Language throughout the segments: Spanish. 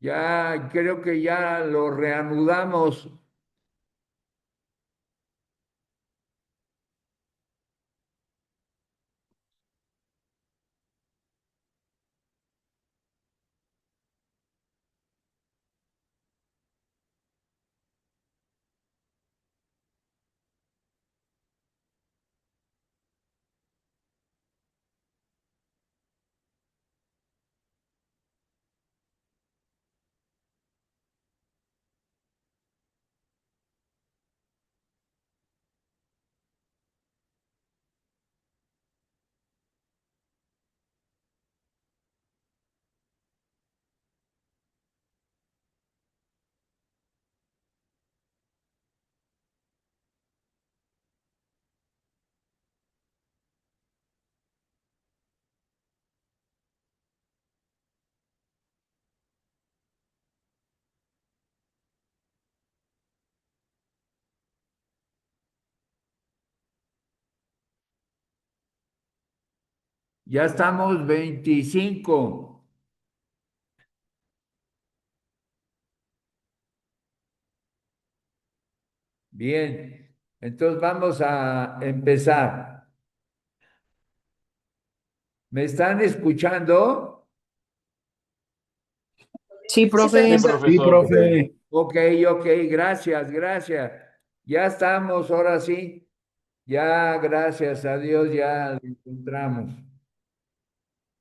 Ya creo que ya lo reanudamos. Ya estamos 25. Bien, entonces vamos a empezar. ¿Me están escuchando? Sí, Sí, profe. Sí, profesor. profe. Ok, ok, gracias, gracias. Ya estamos, ahora sí. Ya, gracias a Dios, ya lo encontramos.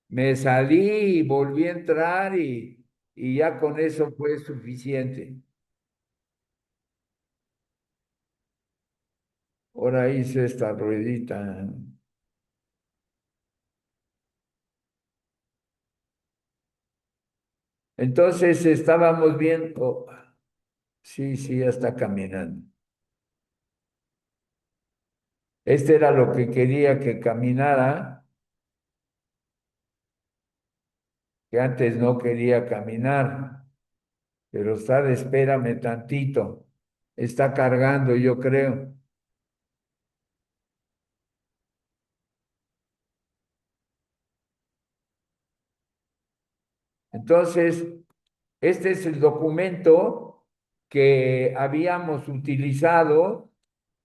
Me salí y volví a entrar y ya con eso fue suficiente. Ahora hice esta ruedita. Entonces estábamos viendo, sí, sí, ya está caminando. Este era lo que quería que caminara, que antes no quería caminar, pero está de espérame tantito. Está cargando, yo creo. Entonces, este es el documento que habíamos utilizado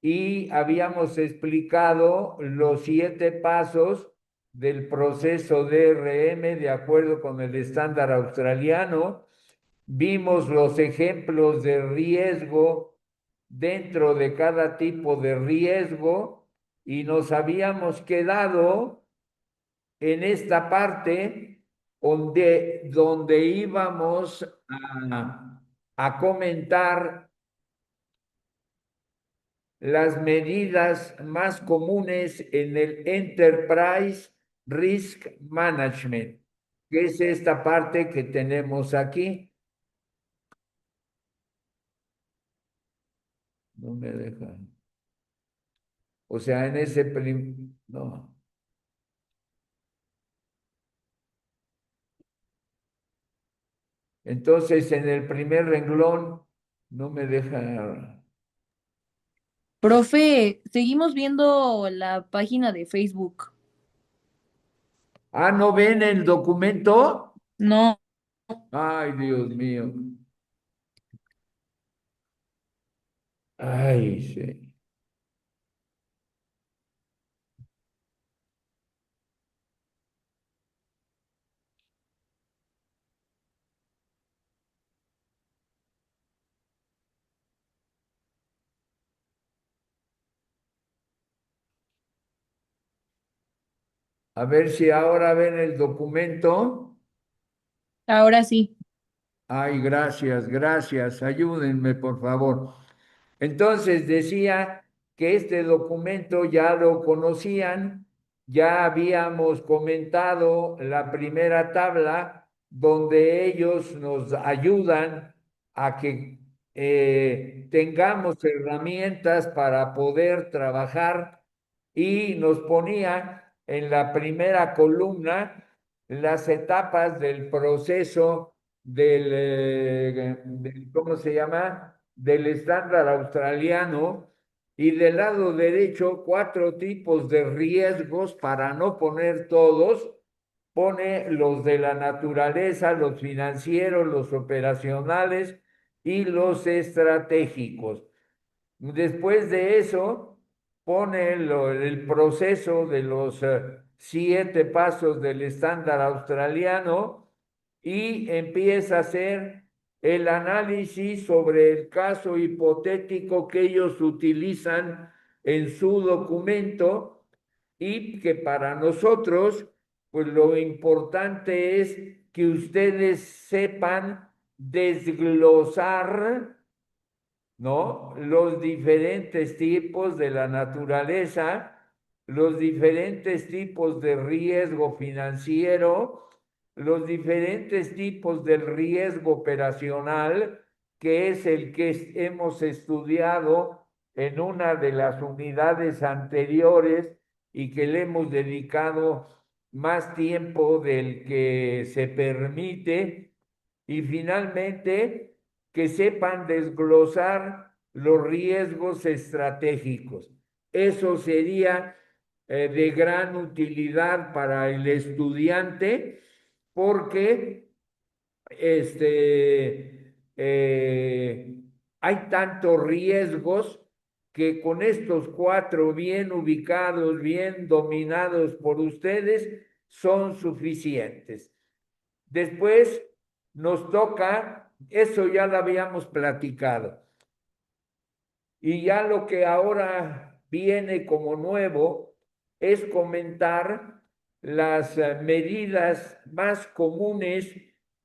y habíamos explicado los 7 pasos del proceso DRM de acuerdo con el estándar australiano. Vimos los ejemplos de riesgo dentro de cada tipo de riesgo y nos habíamos quedado en esta parte donde íbamos a comentar las medidas más comunes en el Enterprise Risk Management, que es esta parte que tenemos aquí. No me deja. O sea, en ese no. Entonces, en el primer renglón, no me deja. Profe, seguimos viendo la página de Facebook. Ah, ¿no ven el documento? No, Ay, Dios mío. Ay, sí. A ver si ahora ven el documento. ahora sí. Ay, gracias, gracias. Ayúdenme, por favor. Entonces decía que este documento ya lo conocían, ya habíamos comentado la primera tabla donde ellos nos ayudan a que tengamos herramientas para poder trabajar y nos ponía en la primera columna las etapas del proceso ¿cómo se llama? Del estándar australiano y del lado derecho 4 tipos de riesgos para no poner todos pone los de la naturaleza, los financieros, los operacionales y los estratégicos. Después de eso, pone el proceso de los 7 pasos del estándar australiano y empieza a hacer el análisis sobre el caso hipotético que ellos utilizan en su documento y que para nosotros, pues lo importante es que ustedes sepan desglosar, ¿no? Los diferentes tipos de la naturaleza, los diferentes tipos de riesgo financiero, los diferentes tipos del riesgo operacional, que es el que hemos estudiado en una de las unidades anteriores y que le hemos dedicado más tiempo del que se permite. Y finalmente, que sepan desglosar los riesgos estratégicos. Eso sería de gran utilidad para el estudiante porque hay tantos riesgos que con estos 4 bien ubicados, bien dominados por ustedes, son suficientes. Después nos toca, eso ya lo habíamos platicado, y ya lo que ahora viene como nuevo es comentar las medidas más comunes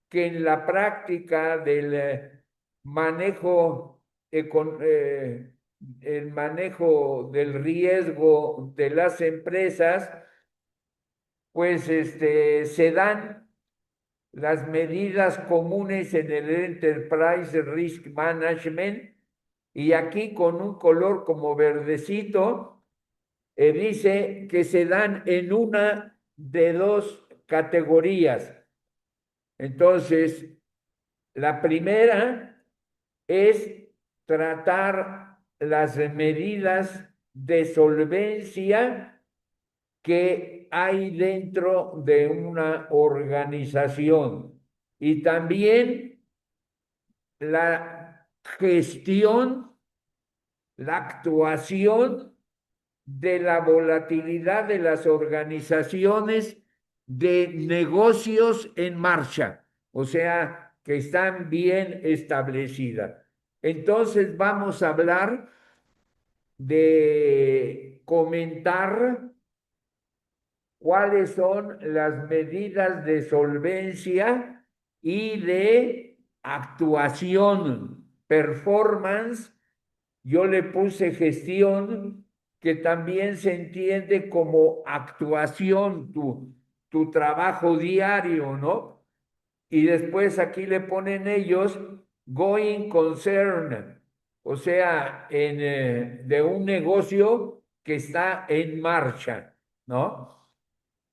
que en la práctica del manejo, el manejo del riesgo de las empresas, pues se dan las medidas comunes en el Enterprise Risk Management, y aquí con un color como verdecito, dice que se dan en una de 2 categorías. Entonces, la primera es tratar las medidas de solvencia que hay dentro de una organización y también la gestión, la actuación de la volatilidad de las organizaciones de negocios en marcha, o sea, que están bien establecidas. Entonces vamos a hablar de comentar cuáles son las medidas de solvencia y de actuación, performance. Yo le puse gestión, que también se entiende como actuación, tu trabajo diario, ¿no? Y después aquí le ponen ellos going concern, o sea, de un negocio que está en marcha, ¿no?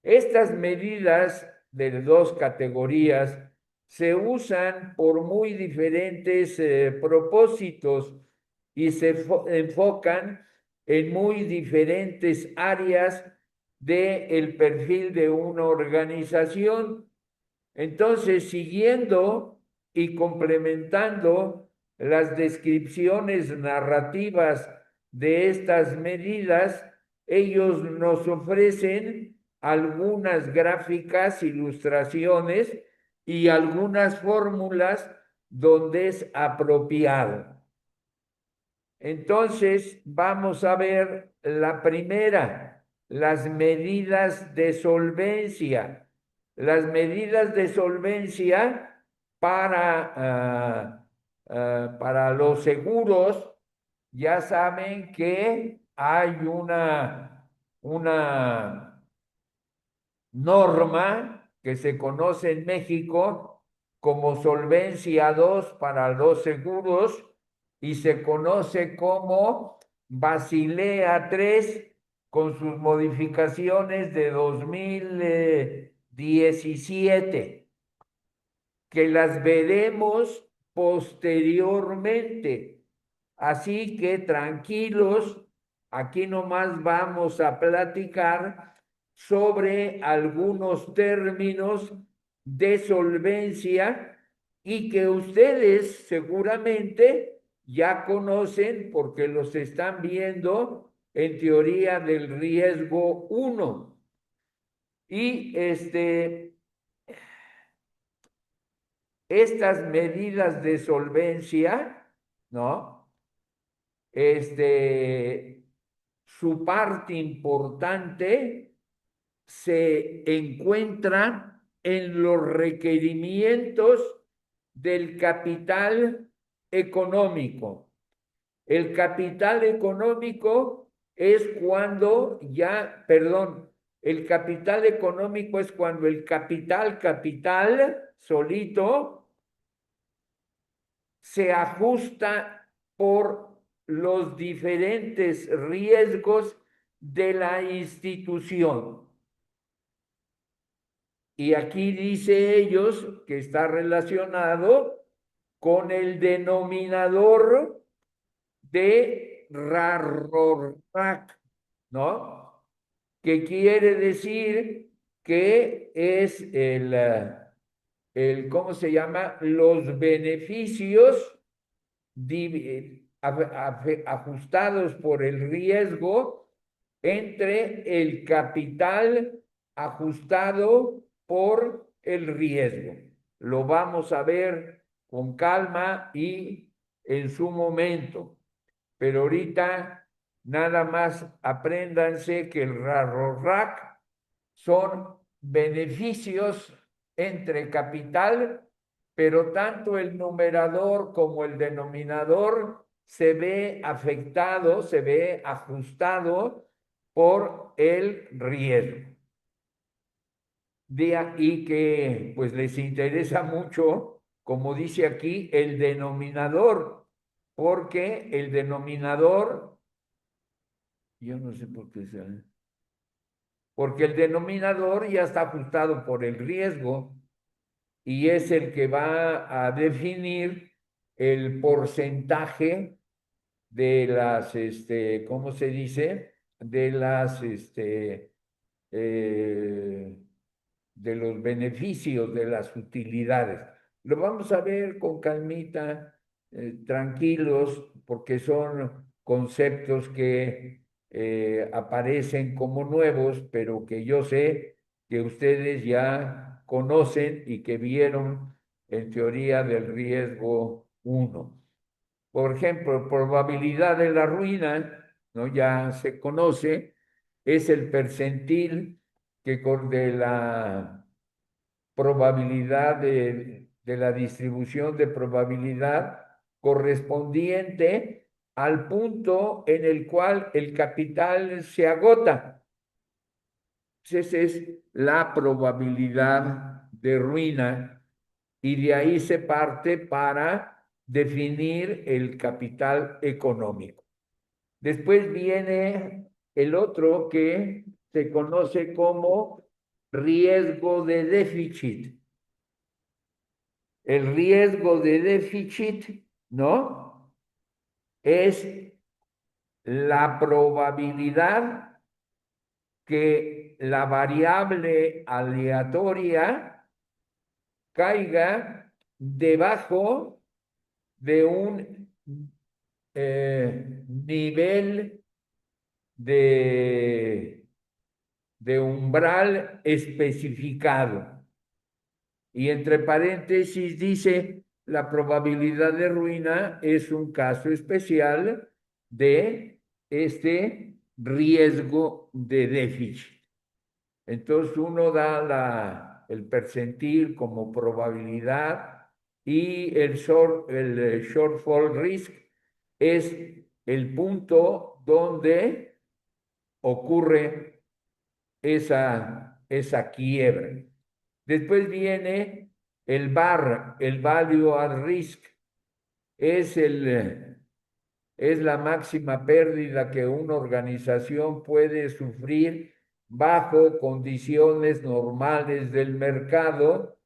Estas medidas de 2 categorías se usan por muy diferentes propósitos y se enfocan en muy diferentes áreas del perfil de una organización. Entonces, siguiendo y complementando las descripciones narrativas de estas medidas, ellos nos ofrecen algunas gráficas, ilustraciones y algunas fórmulas donde es apropiado. Entonces, vamos a ver la primera, las medidas de solvencia. Las medidas de solvencia para los seguros, ya saben que hay una norma que se conoce en México como Solvencia 2 para los seguros y se conoce como Basilea 3 con sus modificaciones de 2017, que las veremos posteriormente. Así que tranquilos, aquí nomás vamos a platicar sobre algunos términos de solvencia y que ustedes seguramente ya conocen porque los están viendo en teoría del riesgo uno. Y estas medidas de solvencia, ¿no? Su parte importante se encuentra en los requerimientos del capital económico. El capital económico es cuando ya, perdón, el capital económico es cuando el capital solito se ajusta por los diferentes riesgos de la institución. Y aquí dice ellos que está relacionado con el denominador de RARORAC, ¿no? Que quiere decir que es ¿cómo se llama? Los beneficios ajustados por el riesgo entre el capital ajustado por el riesgo. Lo vamos a ver con calma y en su momento. Pero ahorita nada más apréndanse que el RARORAC son beneficios entre capital, pero tanto el numerador como el denominador se ve afectado, se ve ajustado por el riesgo. De ahí que pues les interesa mucho, como dice aquí, el denominador, porque el denominador, yo no sé por qué sale, porque el denominador ya está ajustado por el riesgo y es el que va a definir el porcentaje de las, ¿cómo se dice? De las, eh, de los beneficios, de las utilidades. Lo vamos a ver con calmita, tranquilos, porque son conceptos que aparecen como nuevos, pero que yo sé que ustedes ya conocen y que vieron en teoría del riesgo uno. Por ejemplo, probabilidad de la ruina, ¿no? Ya se conoce, es el percentil que de la probabilidad de la distribución de probabilidad correspondiente al punto en el cual el capital se agota. Esa es la probabilidad de ruina y de ahí se parte para definir el capital económico. Después viene el otro que se conoce como riesgo de déficit. El riesgo de déficit, ¿no? Es la probabilidad que la variable aleatoria caiga debajo de un nivel de, de umbral especificado. Y entre paréntesis dice, la probabilidad de ruina es un caso especial de este riesgo de déficit. Entonces uno da el percentil como probabilidad y el shortfall risk es el punto donde ocurre esa quiebra. Después viene el VAR, el Value at Risk, es, es la máxima pérdida que una organización puede sufrir bajo condiciones normales del mercado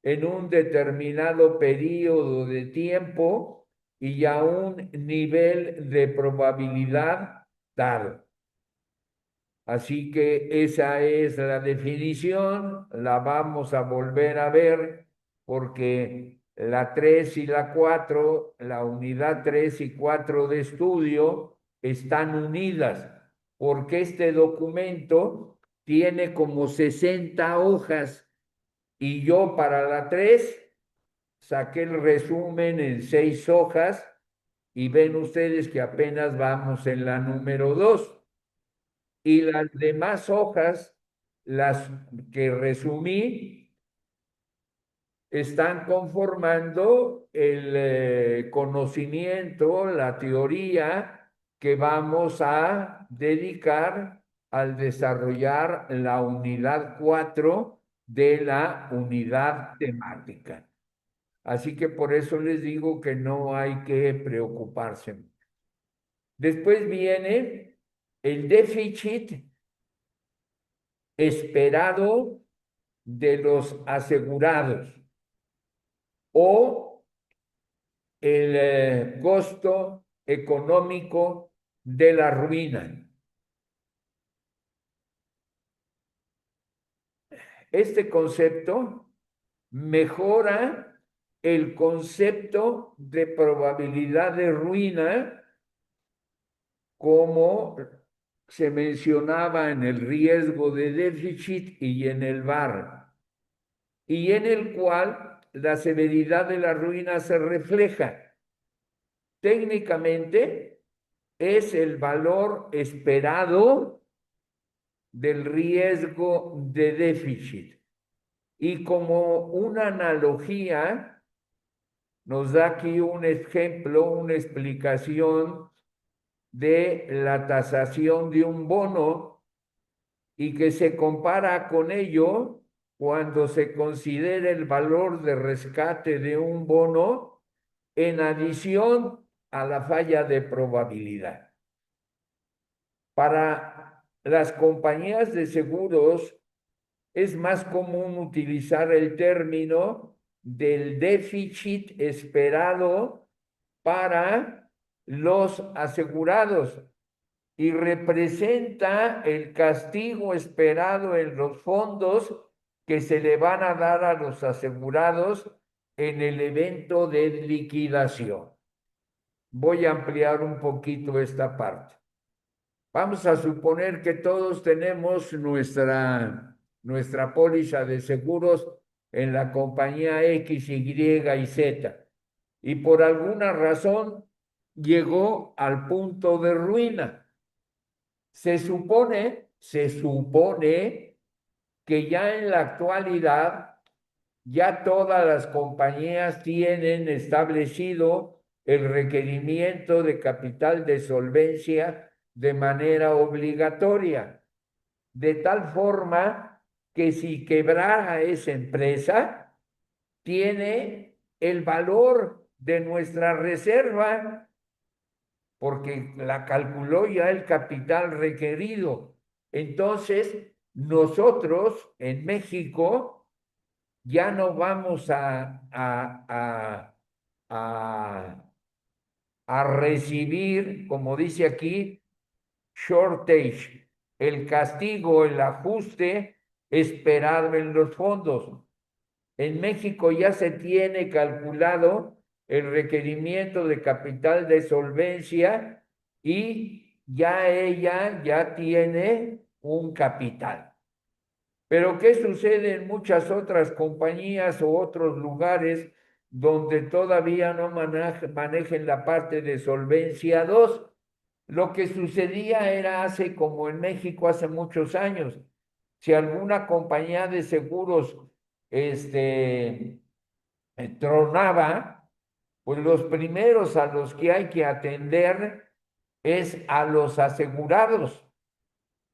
en un determinado periodo de tiempo y a un nivel de probabilidad dado. Así que esa es la definición, la vamos a volver a ver porque la 3 y la 4, la unidad 3 y 4 de estudio están unidas porque este documento tiene como 60 hojas y yo para la 3 saqué el resumen en 6 hojas y ven ustedes que apenas vamos en la número 2 y las demás hojas, las que resumí, están conformando el conocimiento, la teoría que vamos a dedicar al desarrollar la unidad 4 de la unidad temática. Así que por eso les digo que no hay que preocuparse. Después viene el déficit esperado de los asegurados o el costo económico de la ruina. Este concepto mejora el concepto de probabilidad de ruina como se mencionaba en el riesgo de déficit y en el VAR, y en el cual la severidad de la ruina se refleja. Técnicamente es el valor esperado del riesgo de déficit. Y como una analogía, nos da aquí un ejemplo, una explicación de la tasación de un bono y que se compara con ello cuando se considera el valor de rescate de un bono en adición a la falla de probabilidad. Para las compañías de seguros es más común utilizar el término del déficit esperado para los asegurados y representa el castigo esperado en los fondos que se le van a dar a los asegurados en el evento de liquidación. Voy a ampliar un poquito esta parte. Vamos a suponer que todos tenemos nuestra póliza de seguros en la compañía X, Y y Z y por alguna razón llegó al punto de ruina. Se supone que ya en la actualidad ya todas las compañías tienen establecido el requerimiento de capital de solvencia de manera obligatoria, de tal forma que si quebrara esa empresa, tiene el valor de nuestra reserva porque la calculó ya el capital requerido. Entonces, nosotros en México ya no vamos a recibir, como dice aquí, shortage, el castigo, el ajuste esperado en los fondos. En México ya se tiene calculado el requerimiento de capital de solvencia y ya ella ya tiene un capital. Pero ¿qué sucede en muchas otras compañías o otros lugares donde todavía no manejen la parte de solvencia 2? Lo que sucedía era hace, como en México hace muchos años, si alguna compañía de seguros tronaba, pues los primeros a los que hay que atender es a los asegurados,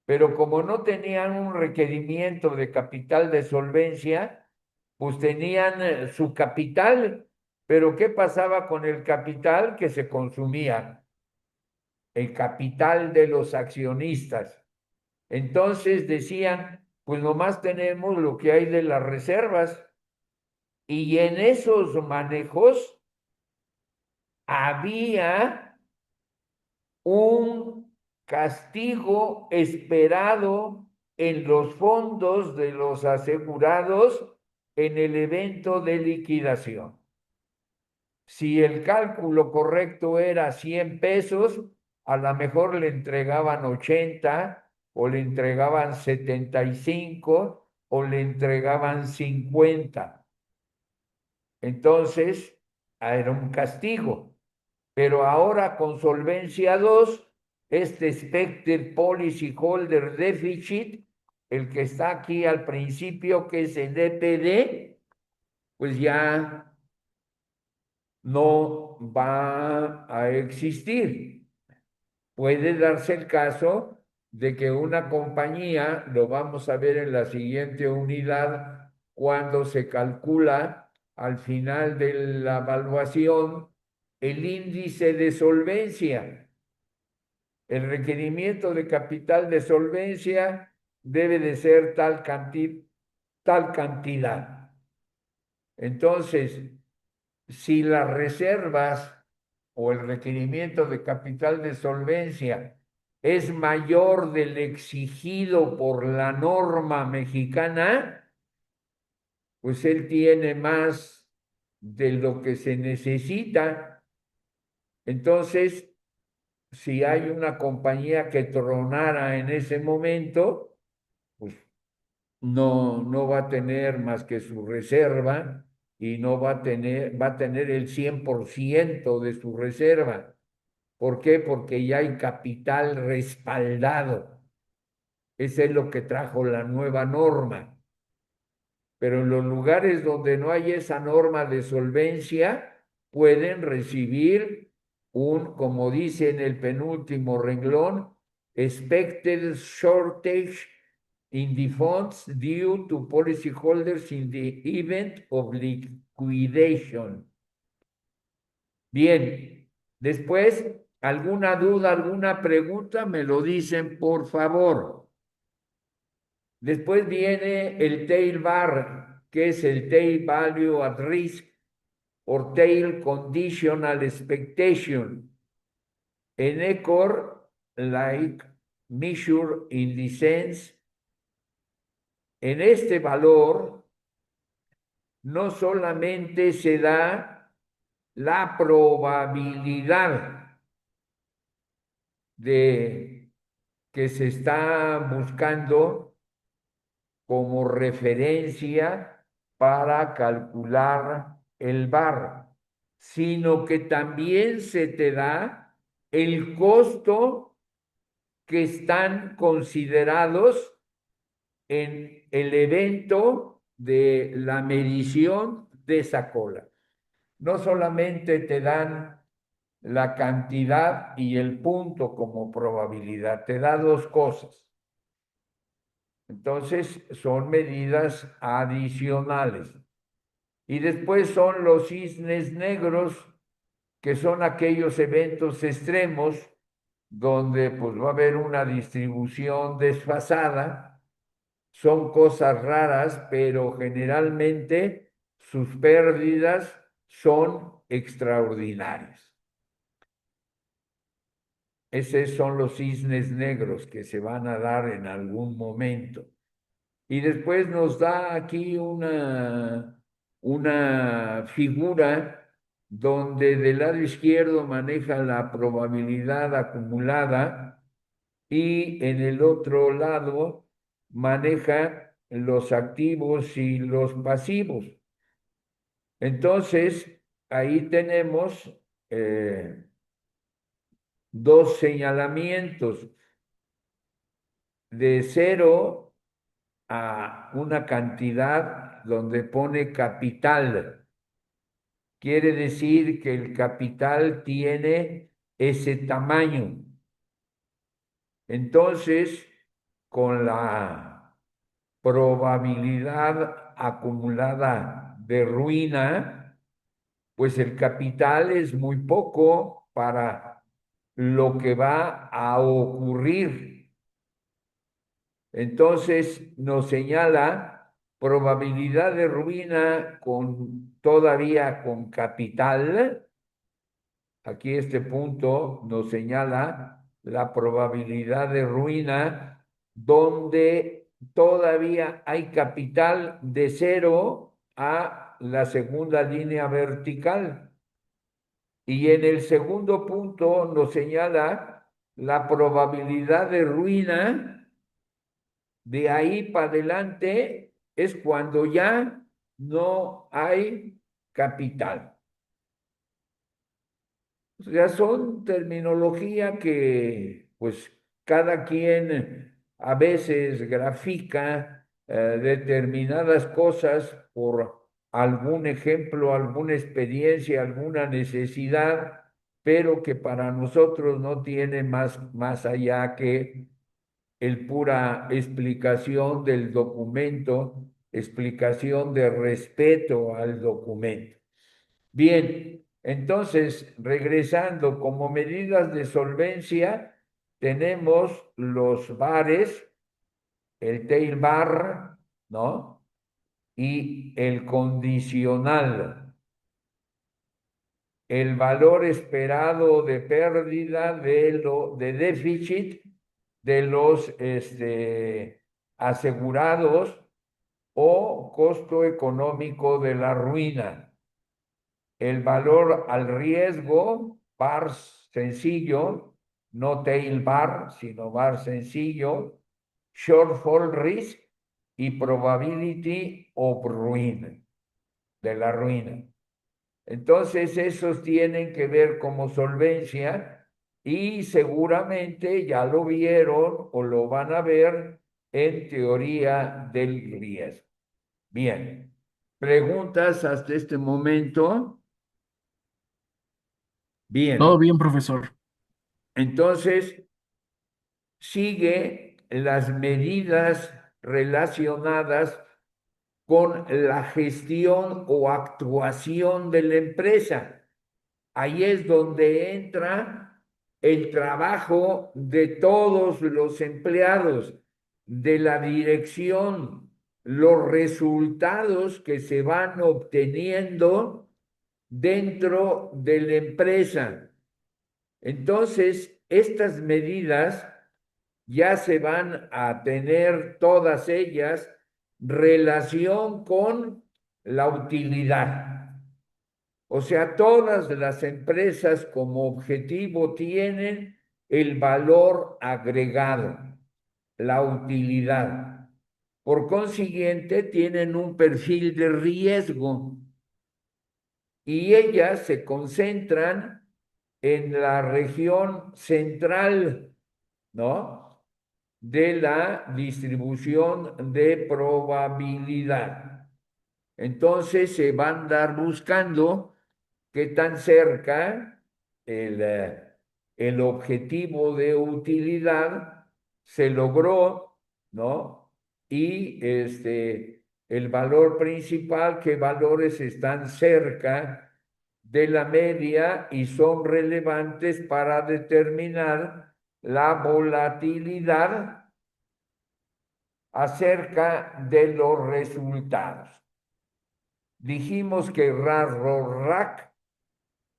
pero como no tenían un requerimiento de capital de solvencia, pues tenían su capital, pero ¿qué pasaba con el capital que se consumía? El capital de los accionistas. Entonces decían, pues nomás tenemos lo que hay de las reservas y en esos manejos había un castigo esperado en los fondos de los asegurados en el evento de liquidación. Si el cálculo correcto era 100 pesos, a lo mejor le entregaban 80 o le entregaban 75 o le entregaban 50. Entonces, era un castigo. Pero ahora con Solvencia 2, este Expected Policy Holder Deficit, el que está aquí al principio, que es el EPD, pues ya no va a existir. Puede darse el caso de que una compañía, lo vamos a ver en la siguiente unidad, cuando se calcula al final de la evaluación el índice de solvencia. El requerimiento de capital de solvencia debe de ser tal cantidad. Entonces, si las reservas o el requerimiento de capital de solvencia es mayor del exigido por la norma mexicana, pues él tiene más de lo que se necesita. Entonces, si hay una compañía que tronara en ese momento, pues no va a tener más que su reserva y no va a tener el 100% de su reserva. ¿Por qué? Porque ya hay capital respaldado. Ese es lo que trajo la nueva norma. Pero en los lugares donde no hay esa norma de solvencia, pueden recibir como dice en el penúltimo renglón, expected shortage in the funds due to policyholders in the event of liquidation. Bien, después, ¿alguna duda, alguna pregunta? Me lo dicen, por favor. Después viene el tail bar, que es el tail value at risk o tail conditional expectation. En ECOR, like measure in the sense, en este valor no solamente se da la probabilidad de que se está buscando como referencia para calcular el VAR, sino que también se te da el costo que están considerados en el evento de la medición de esa cola. No solamente te dan la cantidad y el punto como probabilidad, te da dos cosas. Entonces, son medidas adicionales. Y después son los cisnes negros, que son aquellos eventos extremos donde pues va a haber una distribución desfasada. Son cosas raras, pero generalmente sus pérdidas son extraordinarias. Esos son los cisnes negros que se van a dar en algún momento. Y después nos da aquí una figura donde del lado izquierdo maneja la probabilidad acumulada y en el otro lado maneja los activos y los pasivos. Entonces, ahí tenemos dos señalamientos de 0 a una cantidad donde pone capital. Quiere decir que el capital tiene ese tamaño. Entonces, con la probabilidad acumulada de ruina, pues el capital es muy poco para lo que va a ocurrir. Entonces nos señala probabilidad de ruina todavía con capital. Aquí este punto nos señala la probabilidad de ruina, donde todavía hay capital de cero a la segunda línea vertical. Y en el segundo punto nos señala la probabilidad de ruina de ahí para adelante es cuando ya no hay capital. O sea, son terminología que pues cada quien a veces grafica determinadas cosas por algún ejemplo, alguna experiencia, alguna necesidad, pero que para nosotros no tiene más allá que el pura explicación del documento, explicación de respeto al documento. Bien, entonces, regresando, como medidas de solvencia, tenemos los bares, el tail bar, ¿no? Y el condicional, el valor esperado de pérdida de déficit de los asegurados o costo económico de la ruina, el valor al riesgo, bar sencillo, no tail bar, sino bar sencillo, shortfall risk y probability of ruin, de la ruina. Entonces, esos tienen que ver como solvencia y seguramente ya lo vieron o lo van a ver en teoría del riesgo. Bien, preguntas hasta este momento. Todo Bien, bien, profesor. entonces sigue las medidas relacionadas con la gestión o actuación de la empresa. Ahí es donde entra el trabajo de todos los empleados, de la dirección, los resultados que se van obteniendo dentro de la empresa. Entonces, estas medidas ya se van a tener todas ellas relación con la utilidad. O sea, todas las empresas como objetivo tienen el valor agregado, la utilidad. Por consiguiente, tienen un perfil de riesgo y ellas se concentran en la región central, ¿no? De la distribución de probabilidad. Entonces se van a andar buscando qué tan cerca el objetivo de utilidad se logró, ¿no? Y el valor principal, qué valores están cerca de la media y son relevantes para determinar la volatilidad acerca de los resultados. Dijimos que RARRORAC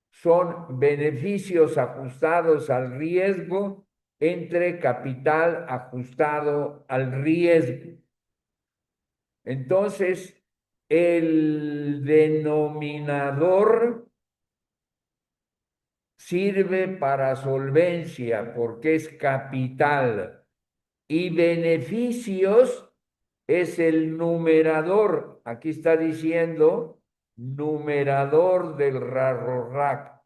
son beneficios ajustados al riesgo entre capital ajustado al riesgo. Entonces, el denominador sirve para solvencia porque es capital y beneficios es el numerador. Aquí está diciendo numerador del RARRORAC.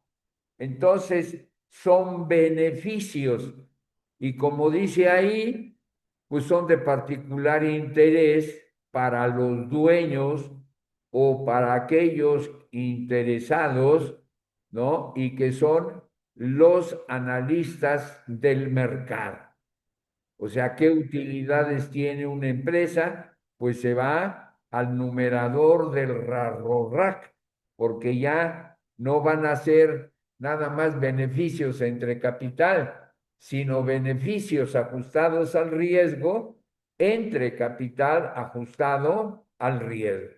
Entonces, son beneficios. Y como dice ahí, pues son de particular interés para los dueños o para aquellos interesados, ¿no? Y que son los analistas del mercado. O sea, ¿qué utilidades tiene una empresa? Pues se va al numerador del RARRORAC, porque ya no van a ser nada más beneficios entre capital, sino beneficios ajustados al riesgo entre capital ajustado al riesgo.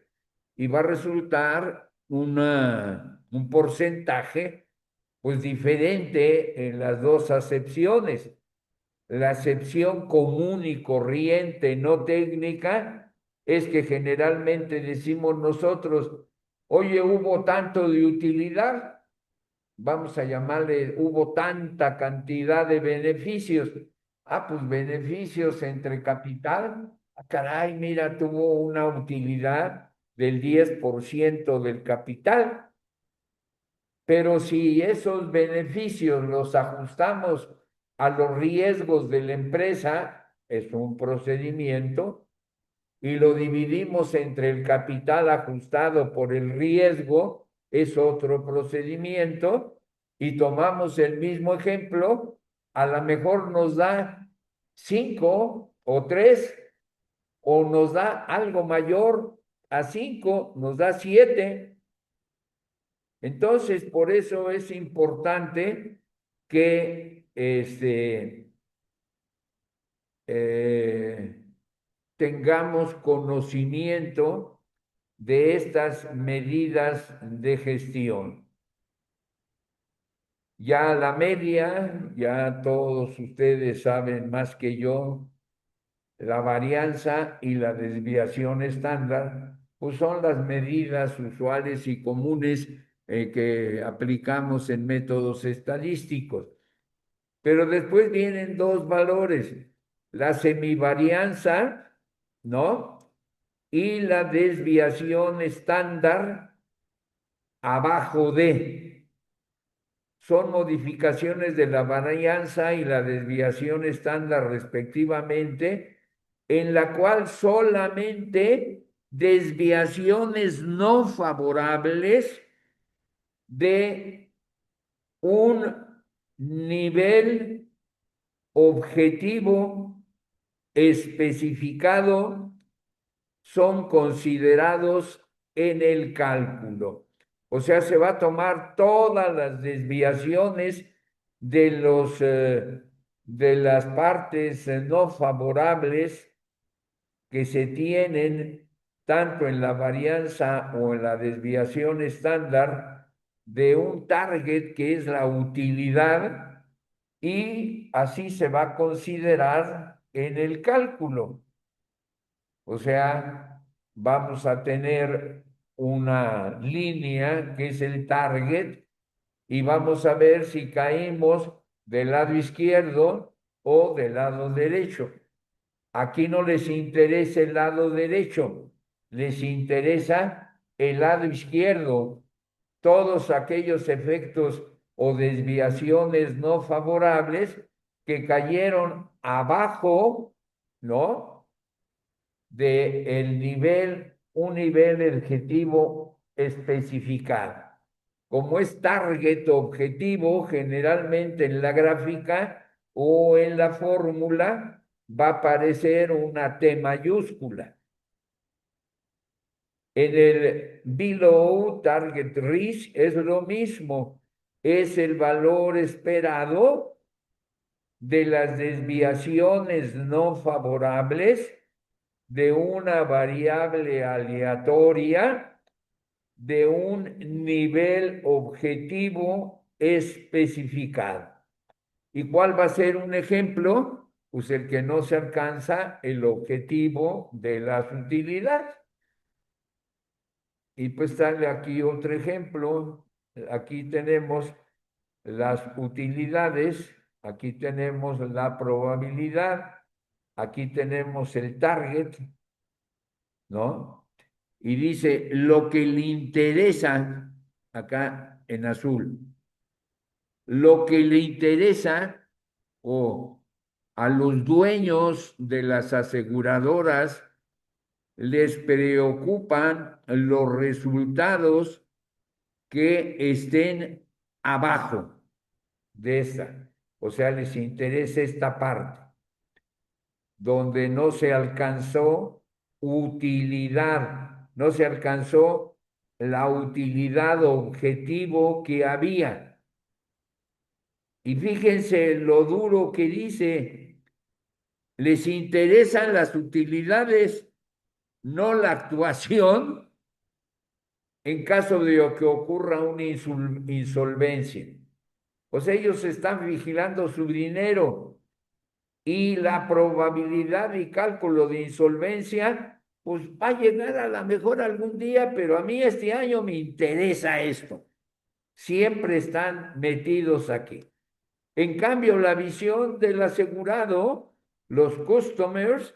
Y va a resultar un porcentaje pues diferente en las dos acepciones. La acepción común y corriente, no técnica, es que generalmente decimos nosotros, oye, hubo tanto de utilidad, vamos a llamarle, hubo tanta cantidad de beneficios. Ah, pues beneficios entre capital. Ah, caray, mira, tuvo una utilidad del 10% del capital. Pero si esos beneficios los ajustamos a los riesgos de la empresa, es un procedimiento, y lo dividimos entre el capital ajustado por el riesgo, es otro procedimiento, y tomamos el mismo ejemplo, a lo mejor nos da 5 o 3, o nos da algo mayor a 5, nos da 7. Entonces, por eso es importante que eh, tengamos conocimiento de estas medidas de gestión. Ya la media, ya todos ustedes saben más que yo, la varianza y la desviación estándar, pues son las medidas usuales y comunes que aplicamos en métodos estadísticos. Pero después vienen dos valores, la semivarianza, ¿no? Y la desviación estándar abajo de. Son modificaciones de la varianza y la desviación estándar respectivamente, en la cual solamente desviaciones no favorables de un nivel objetivo especificado son considerados en el cálculo. O sea, se va a tomar todas las desviaciones de de las partes no favorables que se tienen tanto en la varianza o en la desviación estándar de un target que es la utilidad, y así se va a considerar en el cálculo. O sea, vamos a tener una línea que es el target, y vamos a ver si caímos del lado izquierdo o del lado derecho. Aquí no les interesa el lado derecho, les interesa el lado izquierdo. Todos aquellos efectos o desviaciones no favorables que cayeron abajo, ¿no? De el nivel, un nivel objetivo especificado. Como es target objetivo, generalmente en la gráfica o en la fórmula va a aparecer una T mayúscula. En el below target risk es lo mismo, es el valor esperado de las desviaciones no favorables de una variable aleatoria de un nivel objetivo especificado. ¿Y cuál va a ser un ejemplo? Pues el que no se alcanza el objetivo de las utilidades. Y pues sale aquí otro ejemplo. Aquí tenemos las utilidades, aquí tenemos la probabilidad, aquí tenemos el target, ¿no? Y dice lo que le interesa, acá en azul, lo que le interesa o a los dueños de las aseguradoras les preocupan los resultados que estén abajo de esta. O sea, les interesa esta parte, donde no se alcanzó utilidad, no se alcanzó la utilidad objetivo que había. Y fíjense lo duro que dice, les interesan las utilidades, no la actuación en caso de que ocurra una insolvencia. O sea, ellos están vigilando su dinero y la probabilidad y cálculo de insolvencia, pues va a llegar a la mejor algún día, pero a mí este año me interesa esto. Siempre están metidos aquí. En cambio, la visión del asegurado, los customers,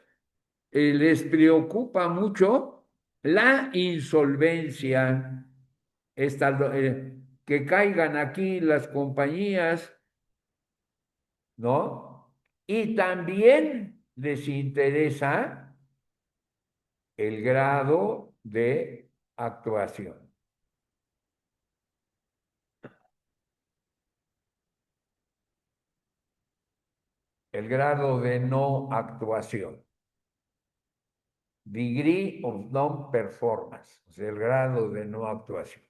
les preocupa mucho la insolvencia, esta, que caigan aquí las compañías, ¿no? Y también les interesa el grado de actuación, el grado de no actuación, degree of non-performance, o sea, el grado de no actuación.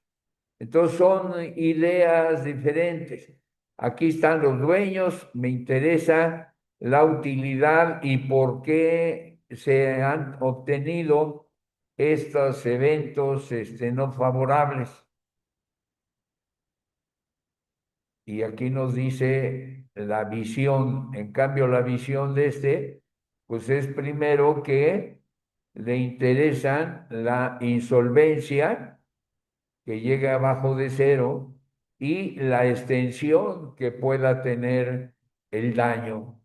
Entonces son ideas diferentes. Aquí están los dueños, me interesa la utilidad y por qué se han obtenido estos eventos no favorables. Y aquí nos dice la visión. En cambio, la visión de pues es primero que le interesan la insolvencia que llegue abajo de cero y la extensión que pueda tener el daño.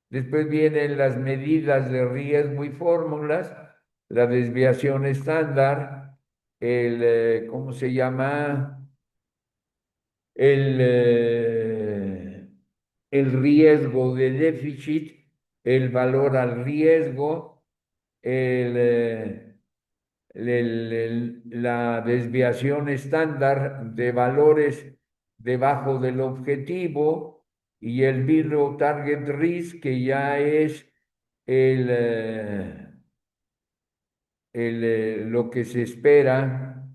Después vienen las medidas de riesgo y fórmulas, la desviación estándar, ¿cómo se llama? El, eh, el riesgo de déficit, el valor al riesgo, el, eh, la desviación estándar de valores debajo del objetivo y el below target risk, que ya es el, eh, lo que se espera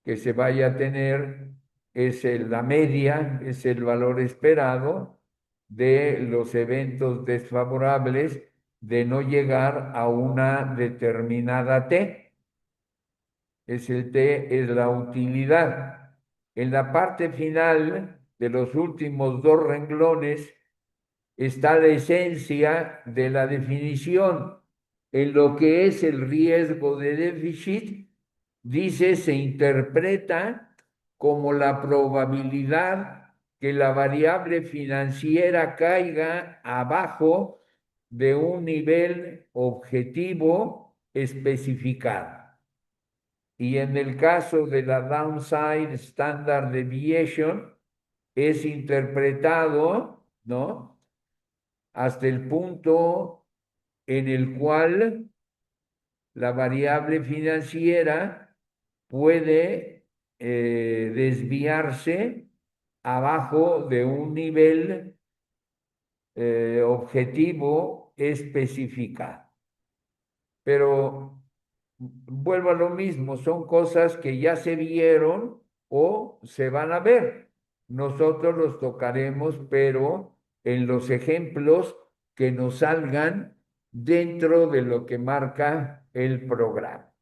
que se vaya a tener, es la media, es el valor esperado de los eventos desfavorables de no llegar a una determinada T. Es el T, es la utilidad. En la parte final de los últimos dos renglones está la esencia de la definición. En lo que es el riesgo de déficit, dice, se interpreta como la probabilidad que la variable financiera caiga abajo de un nivel objetivo especificado. Y en el caso de la downside standard deviation, es interpretado, ¿no? Hasta el punto en el cual la variable financiera puede desviarse abajo de un nivel objetivo especificado. Pero vuelvo a lo mismo, son cosas que ya se vieron o se van a ver. Nosotros los tocaremos, pero en los ejemplos que nos salgan dentro de lo que marca el programa.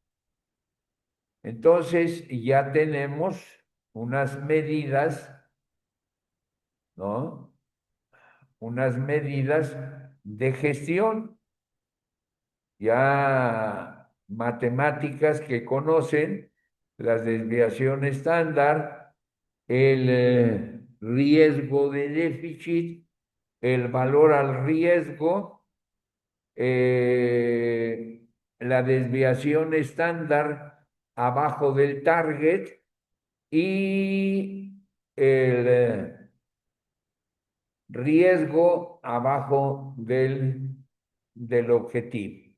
Entonces ya tenemos unas medidas, ¿no? Unas medidas de gestión ya matemáticas que conocen, las desviaciones estándar, el riesgo de déficit, el valor al riesgo, la desviación estándar abajo del target y el riesgo abajo del objetivo.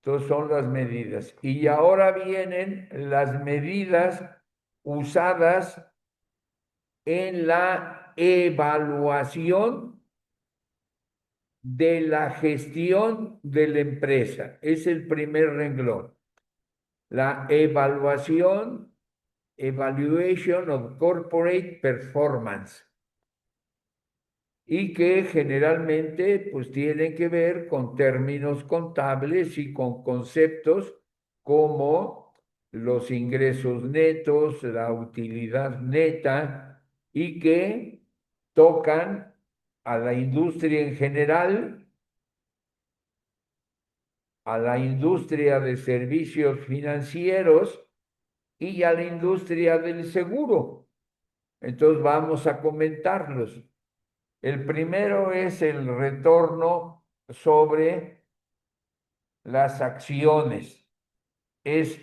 Entonces son las medidas. Y ahora vienen las medidas usadas en la evaluación de la gestión de la empresa. Es el primer renglón. La evaluación, evaluation of corporate performance. Y que generalmente pues tienen que ver con términos contables y con conceptos como los ingresos netos, la utilidad neta y que tocan a la industria en general, a la industria de servicios financieros y a la industria del seguro. Entonces vamos a comentarlos. El primero es el retorno sobre las acciones. Es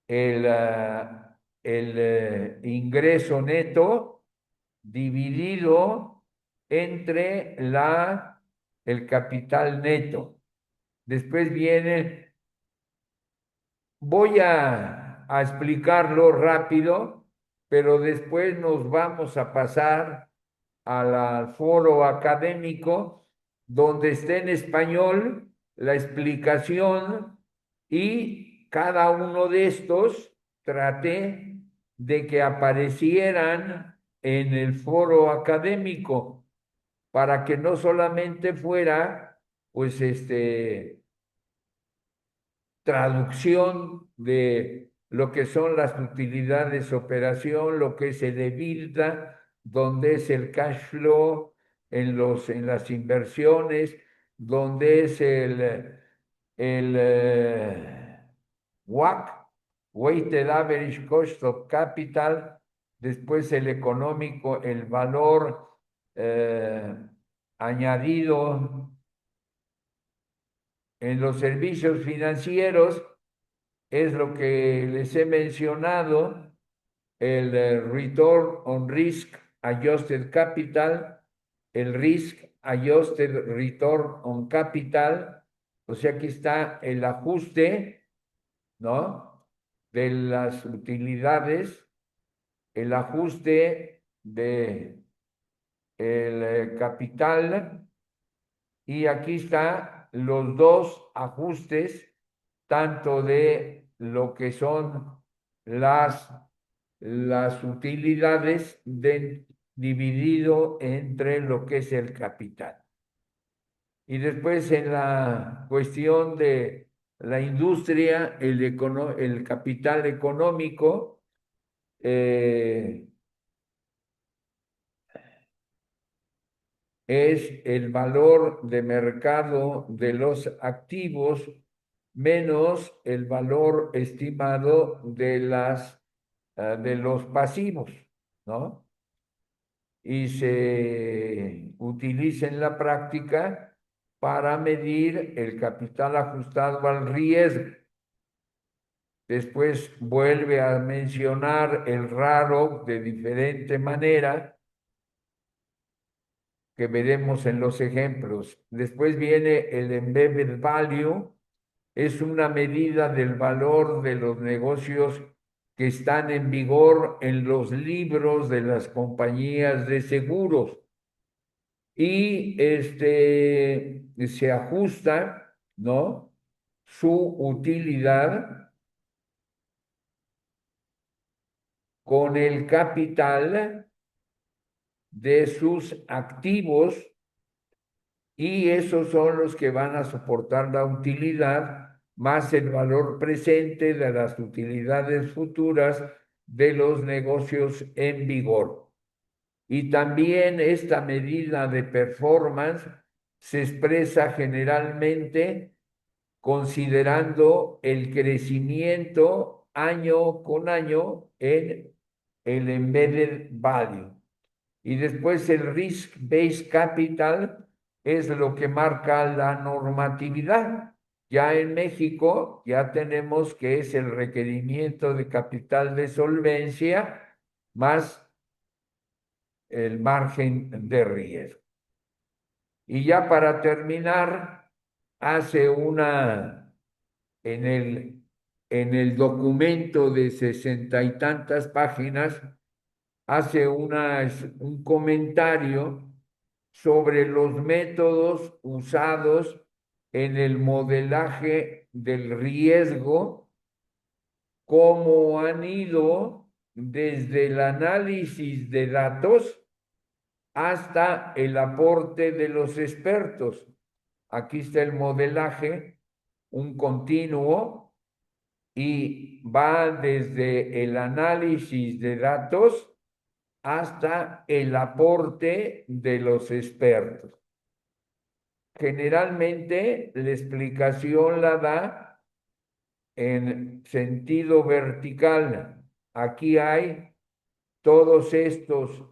el ingreso neto dividido entre el capital neto. Después viene, voy a explicarlo rápido, pero después nos vamos a pasar al foro académico donde esté en español la explicación y cada uno de estos traté de que aparecieran en el foro académico para que no solamente fuera pues traducción de lo que son las utilidades de operación, lo que es el EBITDA, donde es el cash flow en las inversiones, donde es el WAC, Weighted Average Cost of Capital, después el económico, el valor añadido en los servicios financieros es lo que les he mencionado, el Return on Risk Adjusted Capital, el Risk Adjusted Return on Capital, o sea, aquí está el ajuste, ¿no? De las utilidades, el ajuste de el capital y aquí está los dos ajustes, tanto de lo que son las utilidades dividido entre lo que es el capital. Y después en la cuestión de la industria, el capital económico, es el valor de mercado de los activos menos el valor estimado de los pasivos, ¿no? Y se utiliza en la práctica para medir el capital ajustado al riesgo. Después vuelve a mencionar el raro de diferente manera que veremos en los ejemplos. Después viene el embedded value, es una medida del valor de los negocios que están en vigor en los libros de las compañías de seguros. Y se ajusta, ¿no? Su utilidad con el capital de sus activos y esos son los que van a soportar la utilidad más el valor presente de las utilidades futuras de los negocios en vigor. Y también esta medida de performance se expresa generalmente considerando el crecimiento año con año en el embedded value. Y después el risk-based capital es lo que marca la normatividad. Ya en México ya tenemos que es el requerimiento de capital de solvencia más el margen de riesgo. Y ya para terminar, hace en el documento de 60 y tantas páginas, hace un comentario sobre los métodos usados en el modelaje del riesgo, cómo han ido desde el análisis de datos hasta el aporte de los expertos. Aquí está el modelaje, un continuo, y va desde el análisis de datos hasta el aporte de los expertos. Generalmente la explicación la da en sentido vertical. Aquí hay todos estos,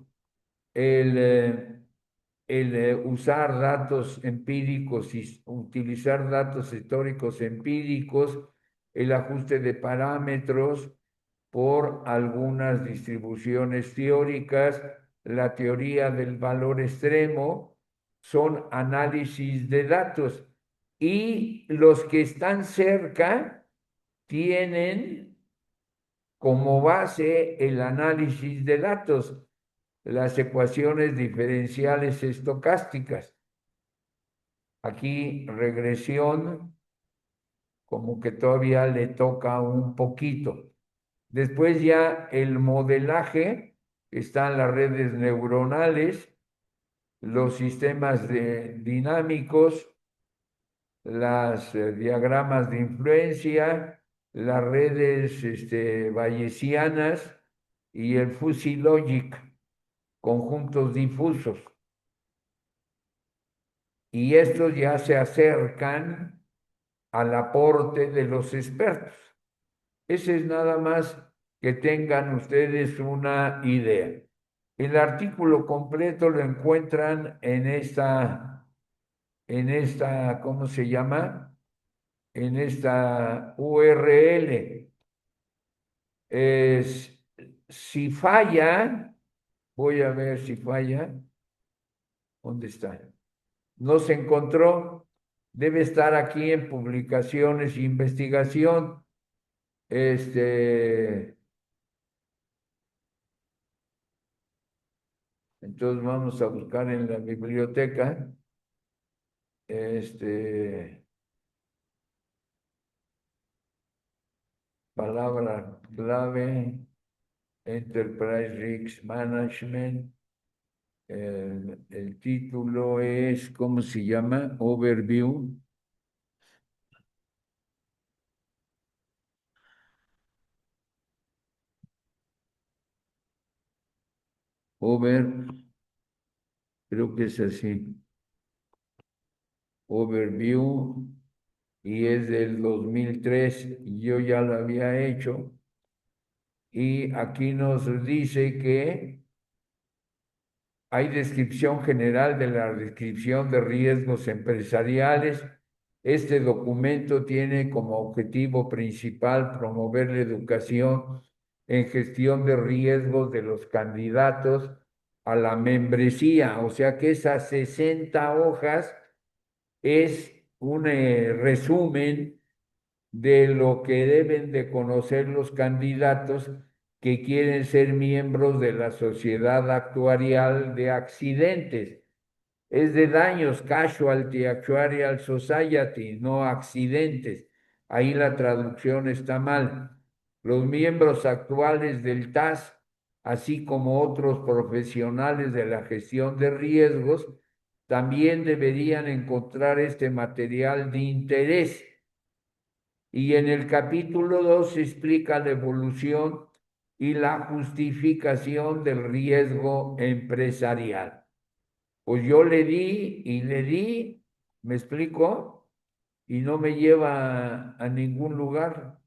el usar datos empíricos y utilizar datos históricos empíricos, el ajuste de parámetros por algunas distribuciones teóricas, la teoría del valor extremo, son análisis de datos. Y los que están cerca tienen como base el análisis de datos, las ecuaciones diferenciales estocásticas. Aquí regresión, como que todavía le toca un poquito. Después ya el modelaje, están las redes neuronales, los sistemas dinámicos, las diagramas de influencia, las redes bayesianas y el fuzzy logic, conjuntos difusos. Y estos ya se acercan al aporte de los expertos. Ese es nada más que tengan ustedes una idea. El artículo completo lo encuentran ¿cómo se llama? En esta URL. Es, si falla, voy a ver si falla. ¿Dónde está? No se encontró. Debe estar aquí en publicaciones e investigación. Entonces vamos a buscar en la biblioteca. Palabra clave, Enterprise Risk Management. El título es, ¿cómo se llama? Overview. Over, creo que es así. Overview, y es del 2003, y yo ya lo había hecho. Y aquí nos dice que hay descripción general de la descripción de riesgos empresariales. Este documento tiene como objetivo principal promover la educación en gestión de riesgos de los candidatos a la membresía. O sea que esas 60 hojas es un resumen de lo que deben de conocer los candidatos que quieren ser miembros de la Sociedad Actuarial de Accidentes. Es de daños, Casualty Actuarial Society, no accidentes. Ahí la traducción está mal. Los miembros actuales del TAS, así como otros profesionales de la gestión de riesgos, también deberían encontrar este material de interés. Y en el capítulo 2 se explica la evolución y la justificación del riesgo empresarial. Pues yo le di y le di, ¿me explico? Y no me lleva a ningún lugar.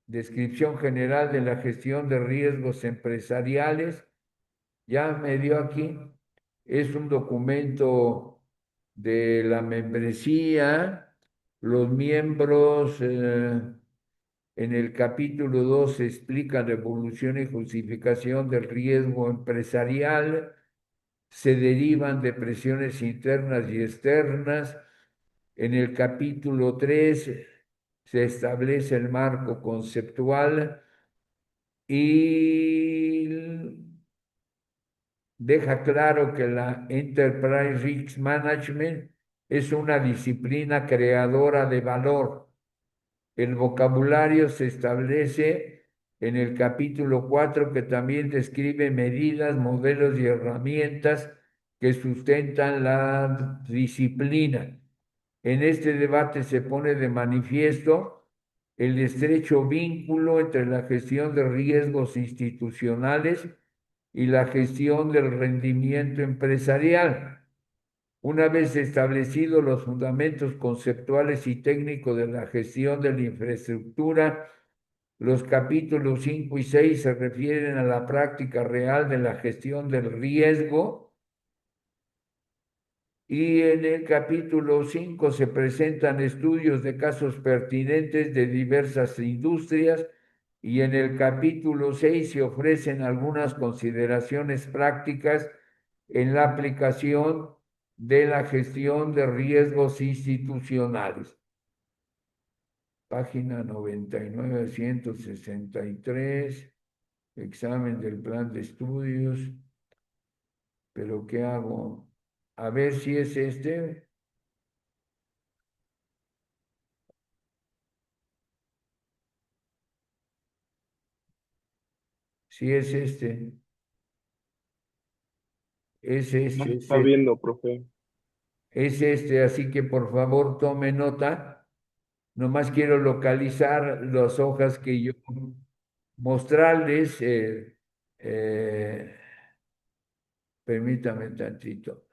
Descripción general de la gestión de riesgos empresariales. Ya me dio aquí. Es un documento de la membresía. Los miembros, en el capítulo 2 se explica la evolución y justificación del riesgo empresarial. Se derivan de presiones internas y externas. En el capítulo 3 se establece el marco conceptual y deja claro que la Enterprise Risk Management es una disciplina creadora de valor. El vocabulario se establece en el capítulo 4, que también describe medidas, modelos y herramientas que sustentan la disciplina. En este debate se pone de manifiesto el estrecho vínculo entre la gestión de riesgos institucionales y la gestión del rendimiento empresarial. Una vez establecidos los fundamentos conceptuales y técnicos de la gestión de la infraestructura, los capítulos 5 y 6 se refieren a la práctica real de la gestión del riesgo y en el capítulo 5 se presentan estudios de casos pertinentes de diversas industrias y en el capítulo 6 se ofrecen algunas consideraciones prácticas en la aplicación de la gestión de riesgos institucionales. Página 99, 163, examen del plan de estudios, pero ¿qué hago? A ver si es este. Si es este, No se está viendo, profe. es este, así que por favor tome nota. Nomás quiero localizar las hojas que yo mostrarles. Eh, permítame tantito.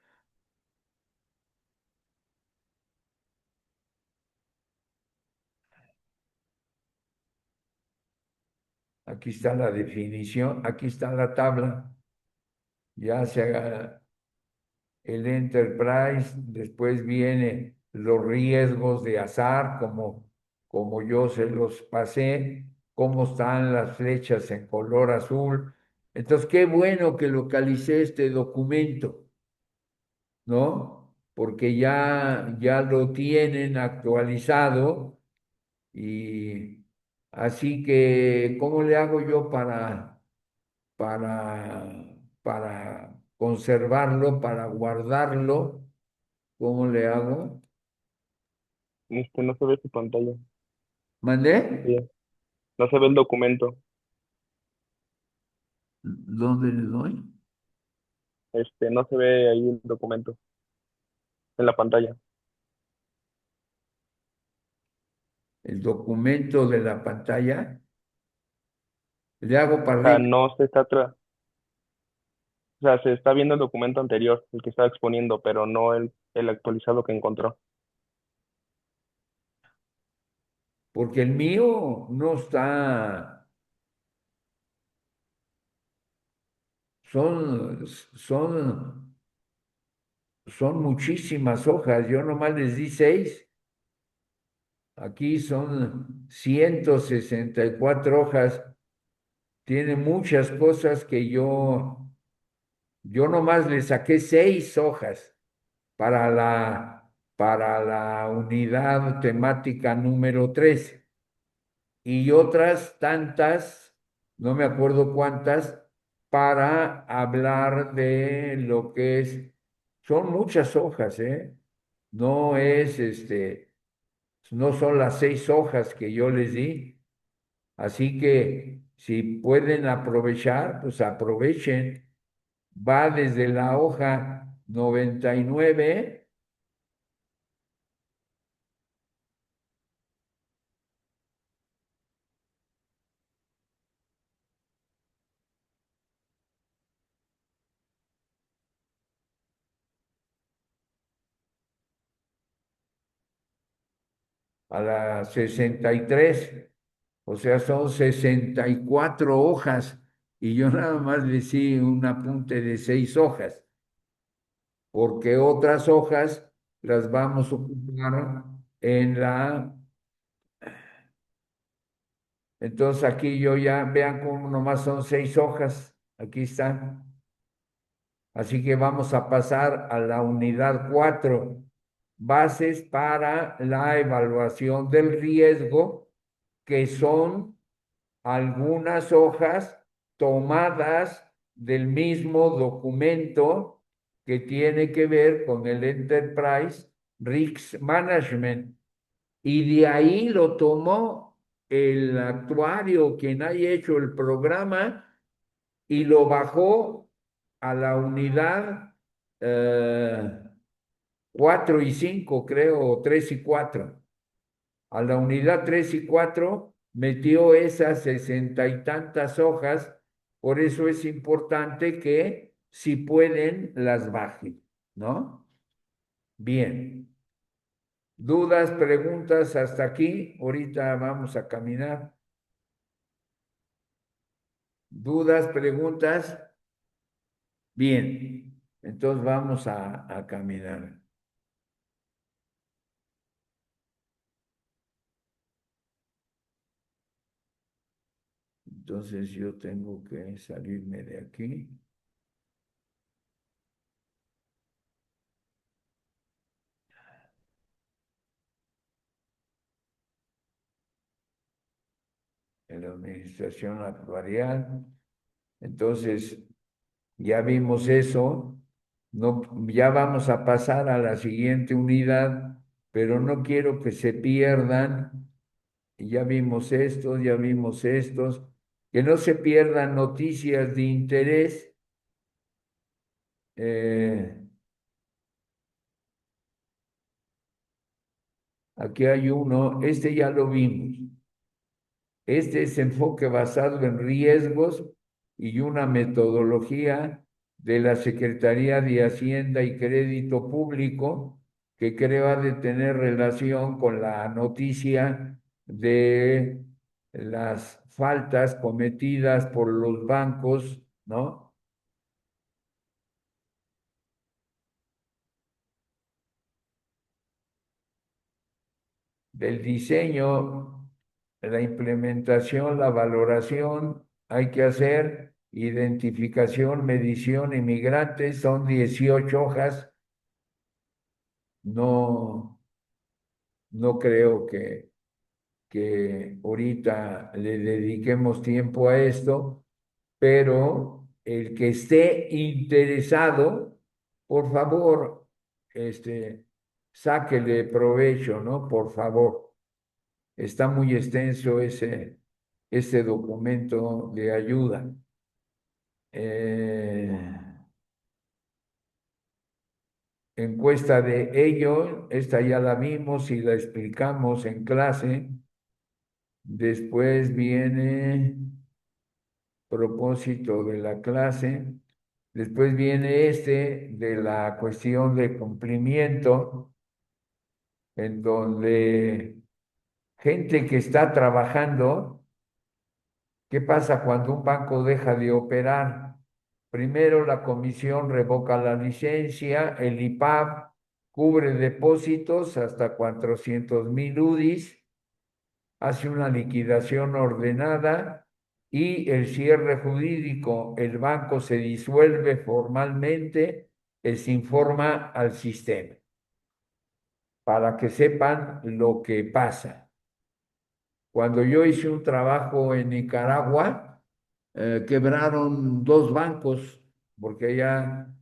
Aquí está la definición, aquí está la tabla. Ya se haga el enterprise, después viene los riesgos de azar, como yo se los pasé, cómo están las flechas en color azul. Entonces, qué bueno que localicé este documento, ¿no? Porque ya lo tienen actualizado y así que, ¿cómo le hago yo para conservarlo, para guardarlo? ¿Cómo le hago? No se ve su pantalla. ¿Mandé? Bien. No se ve el documento. ¿Dónde le doy? No se ve ahí el documento en la pantalla. El documento de la pantalla. Le hago para O sea, arriba, no se está o sea, se está viendo el documento anterior, el que estaba exponiendo, pero no el actualizado que encontró. porque el mío no está, son, son, son muchísimas hojas. Yo nomás les di 6. Aquí son 164 hojas. Tiene muchas cosas que yo nomás le saqué 6 hojas para la unidad temática número 3 y otras tantas, no me acuerdo cuántas, para hablar de lo que es, son muchas hojas, ¿eh? No es no son las 6 hojas que yo les di, así que si pueden aprovechar, pues aprovechen. Va desde la hoja 99 a la 63, o sea, son 64 hojas y yo nada más le di un apunte de 6 hojas, porque otras hojas las vamos a ocupar en la... Entonces aquí yo ya, vean cómo nomás son 6 hojas, aquí están. Así que vamos a pasar a la unidad 4, bases para la evaluación del riesgo, que son algunas hojas tomadas del mismo documento que tiene que ver con el Enterprise Risk Management. Y de ahí lo tomó el actuario, quien haya hecho el programa, y lo bajó a la unidad 4 y 5 creo, o 3 y 4. A la unidad 3 y 4 metió esas 60 y tantas hojas, por eso es importante que si pueden las bajen, ¿no? Bien. ¿Dudas, preguntas hasta aquí? Ahorita vamos a caminar. ¿Dudas, preguntas? Bien. Entonces vamos a caminar. Entonces yo tengo que salirme de aquí. En la administración actuarial. Entonces, ya vimos eso. No, ya vamos a pasar a la siguiente unidad, pero no quiero que se pierdan. Ya vimos estos, ya vimos estos. Que no se pierdan noticias de interés. Eh, Aquí hay uno, este ya lo vimos. Este es enfoque basado en riesgos y una metodología de la Secretaría de Hacienda y Crédito Público que creo ha de tener relación con la noticia de las faltas cometidas por los bancos, ¿no? Del diseño, la implementación, la valoración, hay que hacer identificación, medición, inmigrantes, son 18 hojas. No, no creo que ahorita le dediquemos tiempo a esto, pero el que esté interesado, por favor, sáquele provecho, ¿no? Por favor. Está muy extenso ese documento de ayuda. Eh, Encuesta de ello, esta ya la vimos y la explicamos en clase. Después viene propósito de la clase. Después viene de la cuestión de cumplimiento, en donde gente que está trabajando. ¿Qué pasa cuando un banco deja de operar? Primero la comisión revoca la licencia, el IPAB cubre depósitos hasta 400,000 UDIs, hace una liquidación ordenada y el cierre jurídico, el banco se disuelve formalmente, se informa al sistema para que sepan lo que pasa. Cuando yo hice un trabajo en Nicaragua, quebraron dos bancos, porque allá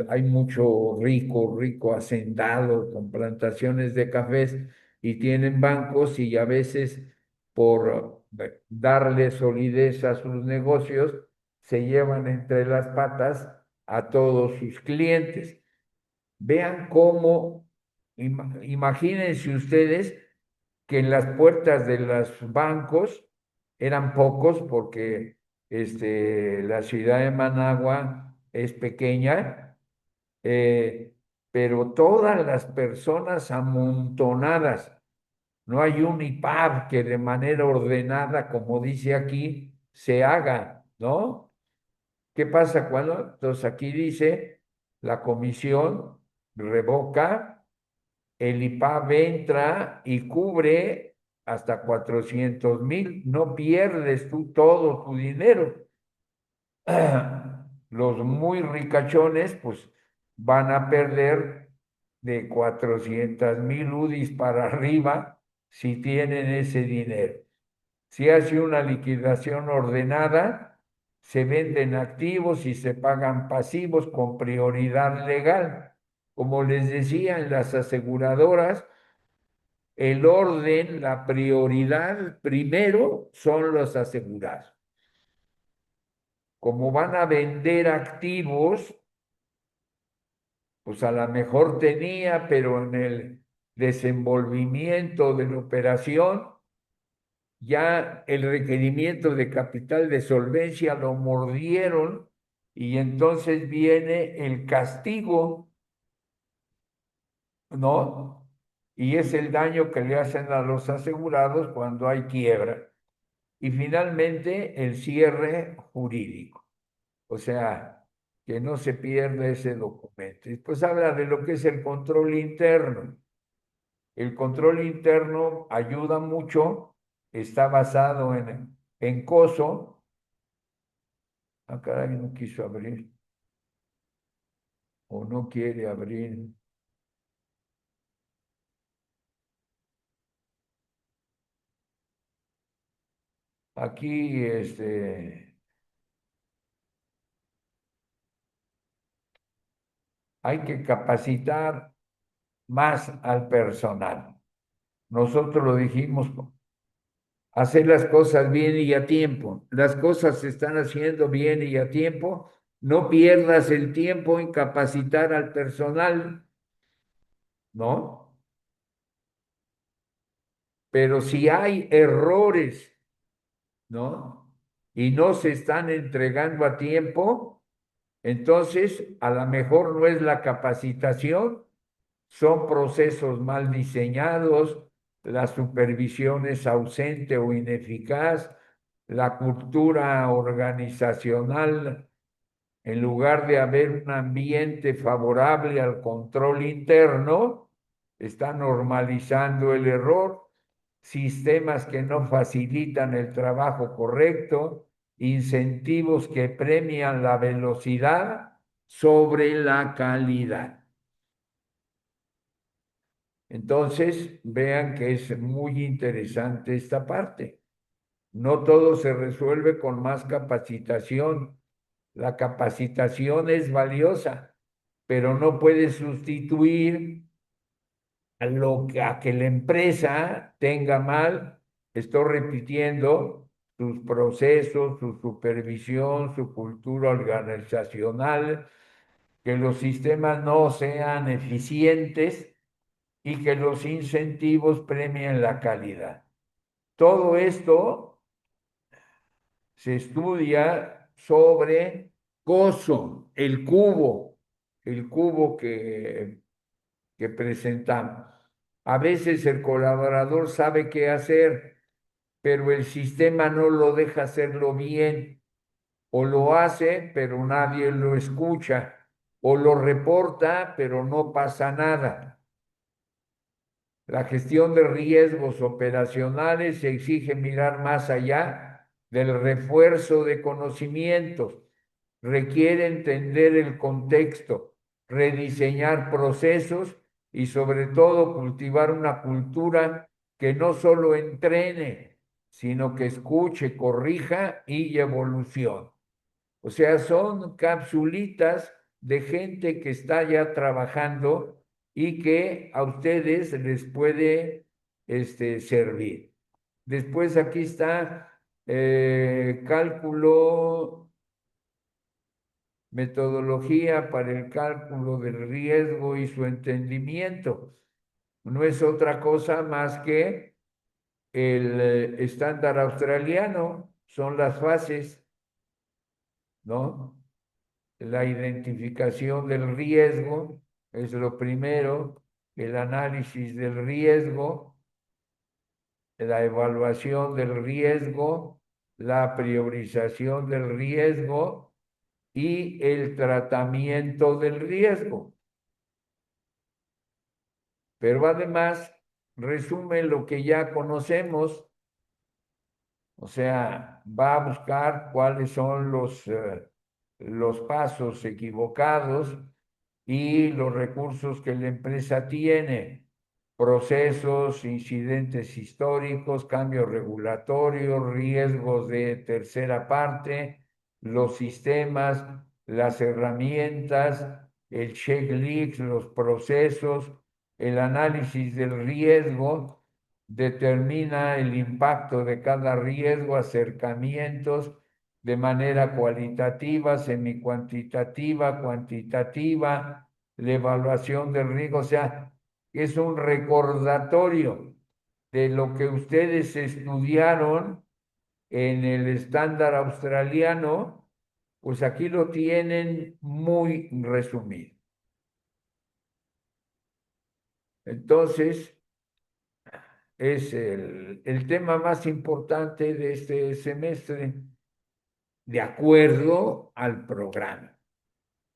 hay mucho rico hacendado con plantaciones de cafés y tienen bancos y a veces por darle solidez a sus negocios, se llevan entre las patas a todos sus clientes. Vean cómo, imagínense ustedes que en las puertas de los bancos eran pocos porque la ciudad de Managua es pequeña, eh, pero todas las personas amontonadas. No hay un IPAB que de manera ordenada, como dice aquí, se haga, ¿no? ¿Qué pasa cuando? Entonces aquí dice, la comisión revoca, el IPAB entra y cubre hasta 400,000, no pierdes tú todo tu dinero. Los muy ricachones, pues van a perder de 400,000 UDIs para arriba si tienen ese dinero. Si hace una liquidación ordenada, se venden activos y se pagan pasivos con prioridad legal. Como les decía, en las aseguradoras, el orden, la prioridad primero son los asegurados. Como van a vender activos, pues a lo mejor tenía, pero en el desenvolvimiento de la operación, ya el requerimiento de capital de solvencia lo mordieron y entonces viene el castigo, ¿no? Y es el daño que le hacen a los asegurados cuando hay quiebra. Y finalmente el cierre jurídico, o sea, que no se pierda ese documento. Y después habla de lo que es el control interno. El control interno ayuda mucho, está basado en COSO. Ah, caray, no quiso abrir o no quiere abrir. Aquí, hay que capacitar más al personal. Nosotros lo dijimos, hacer las cosas bien y a tiempo. Las cosas se están haciendo bien y a tiempo. No pierdas el tiempo en capacitar al personal, ¿no? Pero si hay errores, ¿no? Y no se están entregando a tiempo, entonces a lo mejor no es la capacitación, son procesos mal diseñados, la supervisión es ausente o ineficaz, la cultura organizacional, en lugar de haber un ambiente favorable al control interno, está normalizando el error, sistemas que no facilitan el trabajo correcto, incentivos que premian la velocidad sobre la calidad. Entonces, vean que es muy interesante esta parte. No todo se resuelve con más capacitación. La capacitación es valiosa, pero no puede sustituir a que la empresa tenga mal, estoy repitiendo, sus procesos, su supervisión, su cultura organizacional, que los sistemas no sean eficientes y que los incentivos premien la calidad. Todo esto se estudia sobre COSO, el cubo que presentamos. A veces el colaborador sabe qué hacer, pero el sistema no lo deja hacerlo bien, o lo hace, pero nadie lo escucha, o lo reporta, pero no pasa nada. La gestión de riesgos operacionales exige mirar más allá del refuerzo de conocimientos. Requiere entender el contexto, rediseñar procesos y sobre todo cultivar una cultura que no solo entrene, sino que escuche, corrija y evolucione. O sea, son capsulitas de gente que está ya trabajando y que a ustedes les puede servir. Después aquí está cálculo, metodología para el cálculo del riesgo y su entendimiento. No es otra cosa más que el estándar australiano, son las fases, ¿no? La identificación del riesgo es lo primero, el análisis del riesgo, la evaluación del riesgo, la priorización del riesgo y el tratamiento del riesgo. Pero además resume lo que ya conocemos, o sea, va a buscar cuáles son los pasos equivocados y los recursos que la empresa tiene, procesos, incidentes históricos, cambios regulatorios, riesgos de tercera parte, los sistemas, las herramientas, el checklist, los procesos, el análisis del riesgo, determina el impacto de cada riesgo, acercamientos de manera cualitativa, semicuantitativa, cuantitativa, la evaluación del riesgo, o sea, es un recordatorio de lo que ustedes estudiaron en el estándar australiano, pues aquí lo tienen muy resumido. Entonces, es el tema más importante de este semestre, de acuerdo al programa.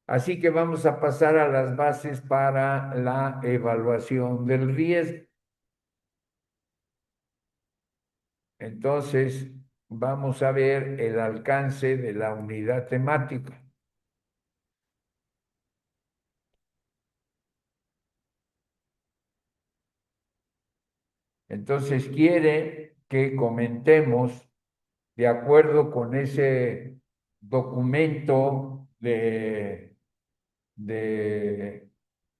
Así que vamos a pasar a las bases para la evaluación del riesgo. Entonces, vamos a ver el alcance de la unidad temática. Entonces, quiere que comentemos de acuerdo con ese documento de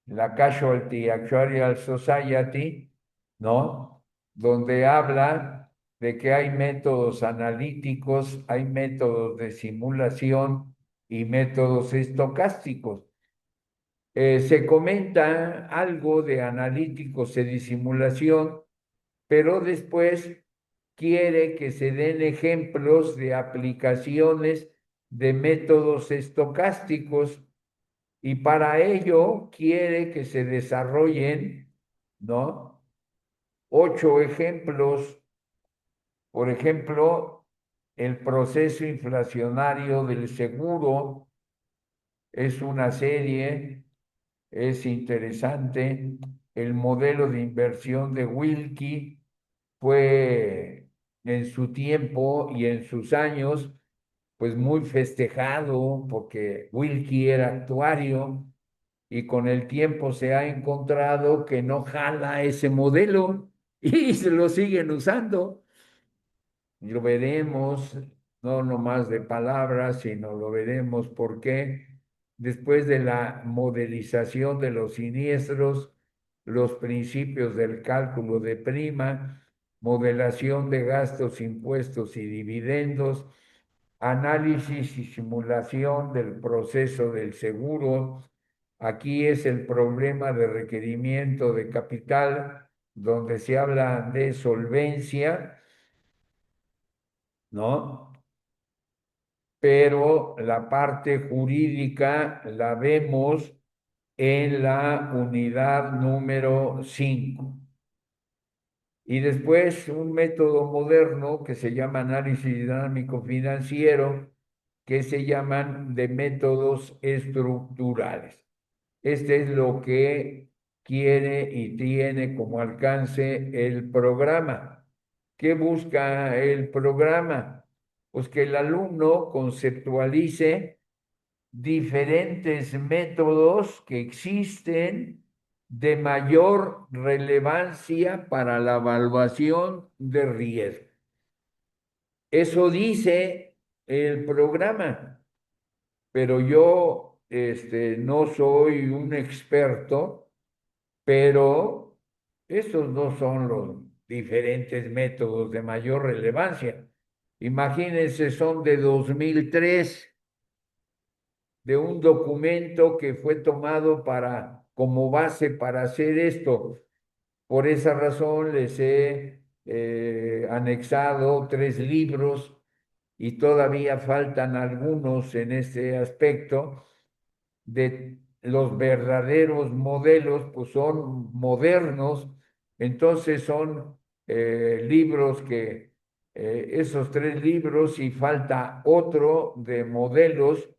la Casualty Actuarial Society, ¿no? Donde habla de que hay métodos analíticos, hay métodos de simulación y métodos estocásticos. Se comenta algo de analíticos y de simulación, pero después quiere que se den ejemplos de aplicaciones de métodos estocásticos y para ello quiere que se desarrollen, ¿no? 8 ejemplos. Por ejemplo, el proceso inflacionario del seguro es una serie, es interesante. El modelo de inversión de Wilkie fue en su tiempo y en sus años, pues muy festejado porque Wilkie era actuario y con el tiempo se ha encontrado que no jala ese modelo y se lo siguen usando. Y lo veremos, no nomás de palabras, sino lo veremos porque después de la modelización de los siniestros, los principios del cálculo de prima, modelación de gastos, impuestos y dividendos, análisis y simulación del proceso del seguro. Aquí es el problema de requerimiento de capital, donde se habla de solvencia, ¿no? Pero la parte jurídica la vemos en la unidad número 5. Y después un método moderno que se llama análisis dinámico financiero, que se llaman de métodos estructurales. Este es lo que quiere y tiene como alcance el programa. ¿Qué busca el programa? Pues que el alumno conceptualice diferentes métodos que existen de mayor relevancia para la evaluación de riesgo. Eso dice el programa, pero yo no soy un experto, pero estos no son los diferentes métodos de mayor relevancia. Imagínense, son de 2003, de un documento que fue tomado como base para hacer esto. Por esa razón les he anexado 3 libros y todavía faltan algunos en este aspecto de los verdaderos modelos, pues son modernos, entonces son libros esos 3 libros y falta otro de modelos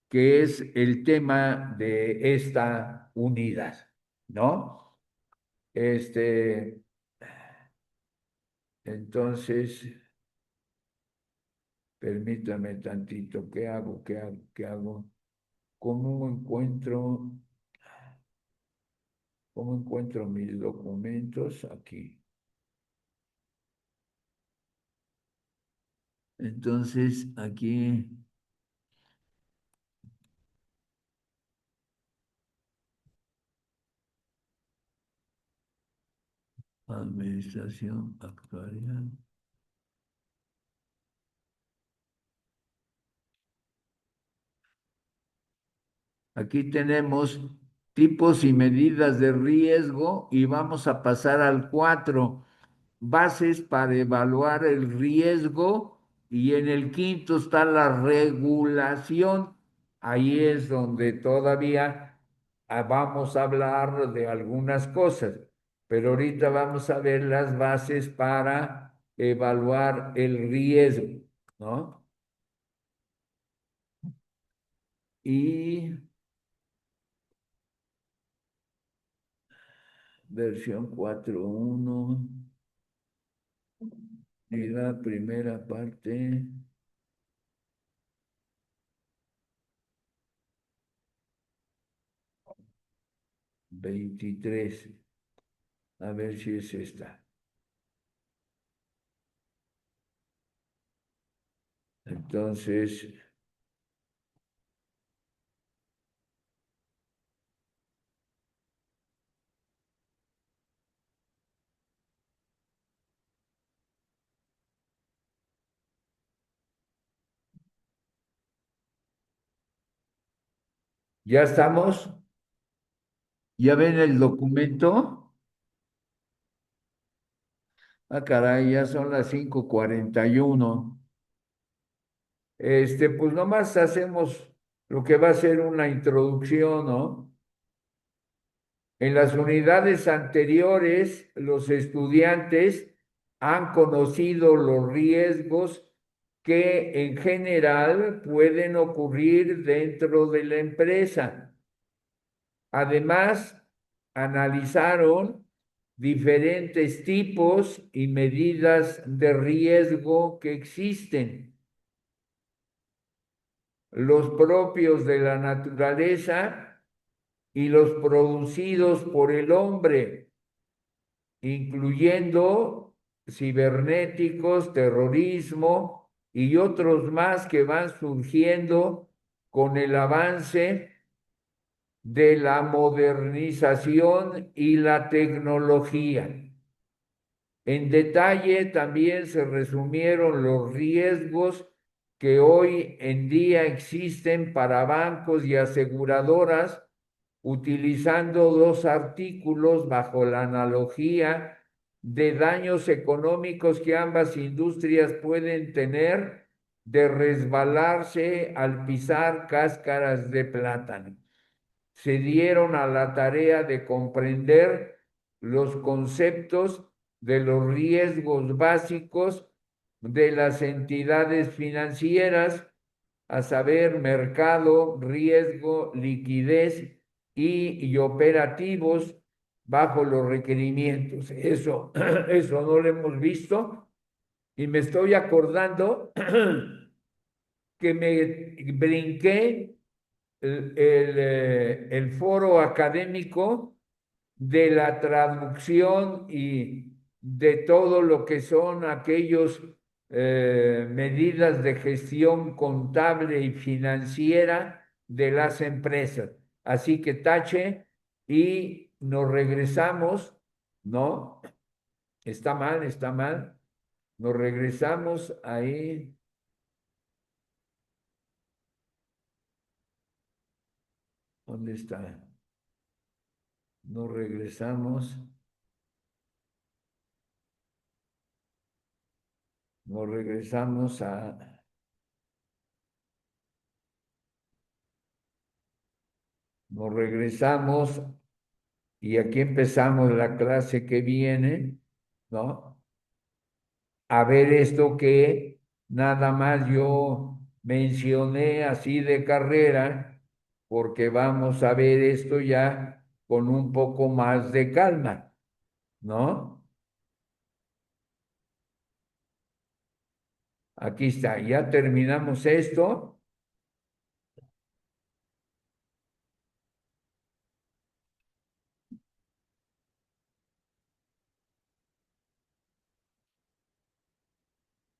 que es el tema de esta unidad, ¿no? Este, entonces, permítame tantito, ¿qué hago? ¿Qué hago? ¿Qué hago? ¿Cómo encuentro? ¿Cómo encuentro mis documentos? Aquí. Entonces, aquí, administración actuarial. Aquí tenemos tipos y medidas de riesgo, y vamos a pasar al 4, bases para evaluar el riesgo, y en el quinto está la regulación. Ahí es donde todavía vamos a hablar de algunas cosas, pero ahorita vamos a ver las bases para evaluar el riesgo, ¿no? Y versión 4.1 y la primera parte 23. A ver si es esta. Entonces, ¿ya estamos? ¿Ya ven el documento? Ah, caray, ya son las 5:41. Pues nomás hacemos lo que va a ser una introducción, ¿no? En las unidades anteriores, los estudiantes han conocido los riesgos que en general pueden ocurrir dentro de la empresa. Además, analizaron diferentes tipos y medidas de riesgo que existen, los propios de la naturaleza y los producidos por el hombre, incluyendo cibernéticos, terrorismo y otros más que van surgiendo con el avance de la modernización y la tecnología. En detalle también se resumieron los riesgos que hoy en día existen para bancos y aseguradoras, utilizando dos artículos bajo la analogía de daños económicos que ambas industrias pueden tener de resbalarse al pisar cáscaras de plátano. Se dieron a la tarea de comprender los conceptos de los riesgos básicos de las entidades financieras, a saber, mercado, riesgo, liquidez y operativos bajo los requerimientos. Eso, eso no lo hemos visto, y me estoy acordando que me brinqué el foro académico de la traducción y de todo lo que son aquellos medidas de gestión contable y financiera de las empresas. Así que tache y nos regresamos, ¿no? Está mal, está mal. Nos regresamos ahí. ¿Dónde está? Nos regresamos. Nos regresamos a, nos regresamos y aquí empezamos la clase que viene, ¿no? A ver esto que nada más yo mencioné así de carrera, porque vamos a ver esto ya con un poco más de calma, ¿no? Aquí está, ya terminamos esto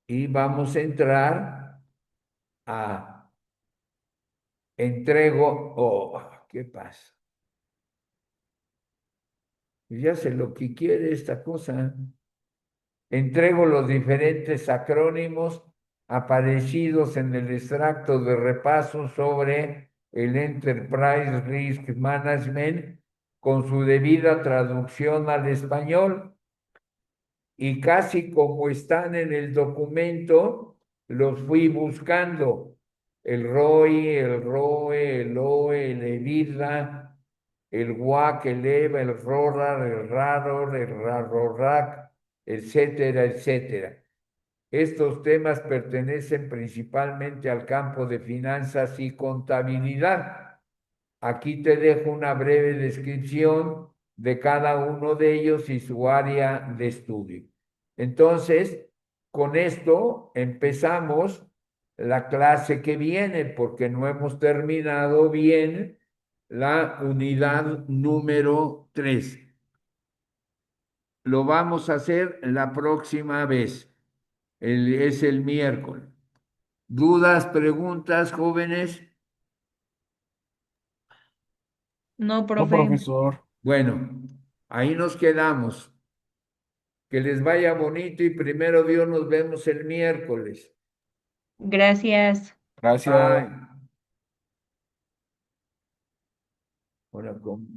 y vamos a entrar a entrego. Oh, ¿qué pasa? Ya sé lo que quiere esta cosa. Entrego los diferentes acrónimos aparecidos en el extracto de repaso sobre el Enterprise Risk Management con su debida traducción al español y casi como están en el documento, los fui buscando. El ROI, el ROE, el OE, el EBITDA, el WAC, el EVA, el RORAR, el RAROR, el RARORAC, etcétera, etcétera. Estos temas pertenecen principalmente al campo de finanzas y contabilidad. Aquí te dejo una breve descripción de cada uno de ellos y su área de estudio. Entonces, con esto empezamos la clase que viene, porque no hemos terminado bien la unidad número 3. Lo vamos a hacer la próxima vez. Es el miércoles. ¿Dudas, preguntas, jóvenes? No, No, profe. profesor. Bueno, ahí nos quedamos. Que les vaya bonito y primero Dios nos vemos el miércoles. Gracias. Gracias. Bye. Ahora, ¿cómo?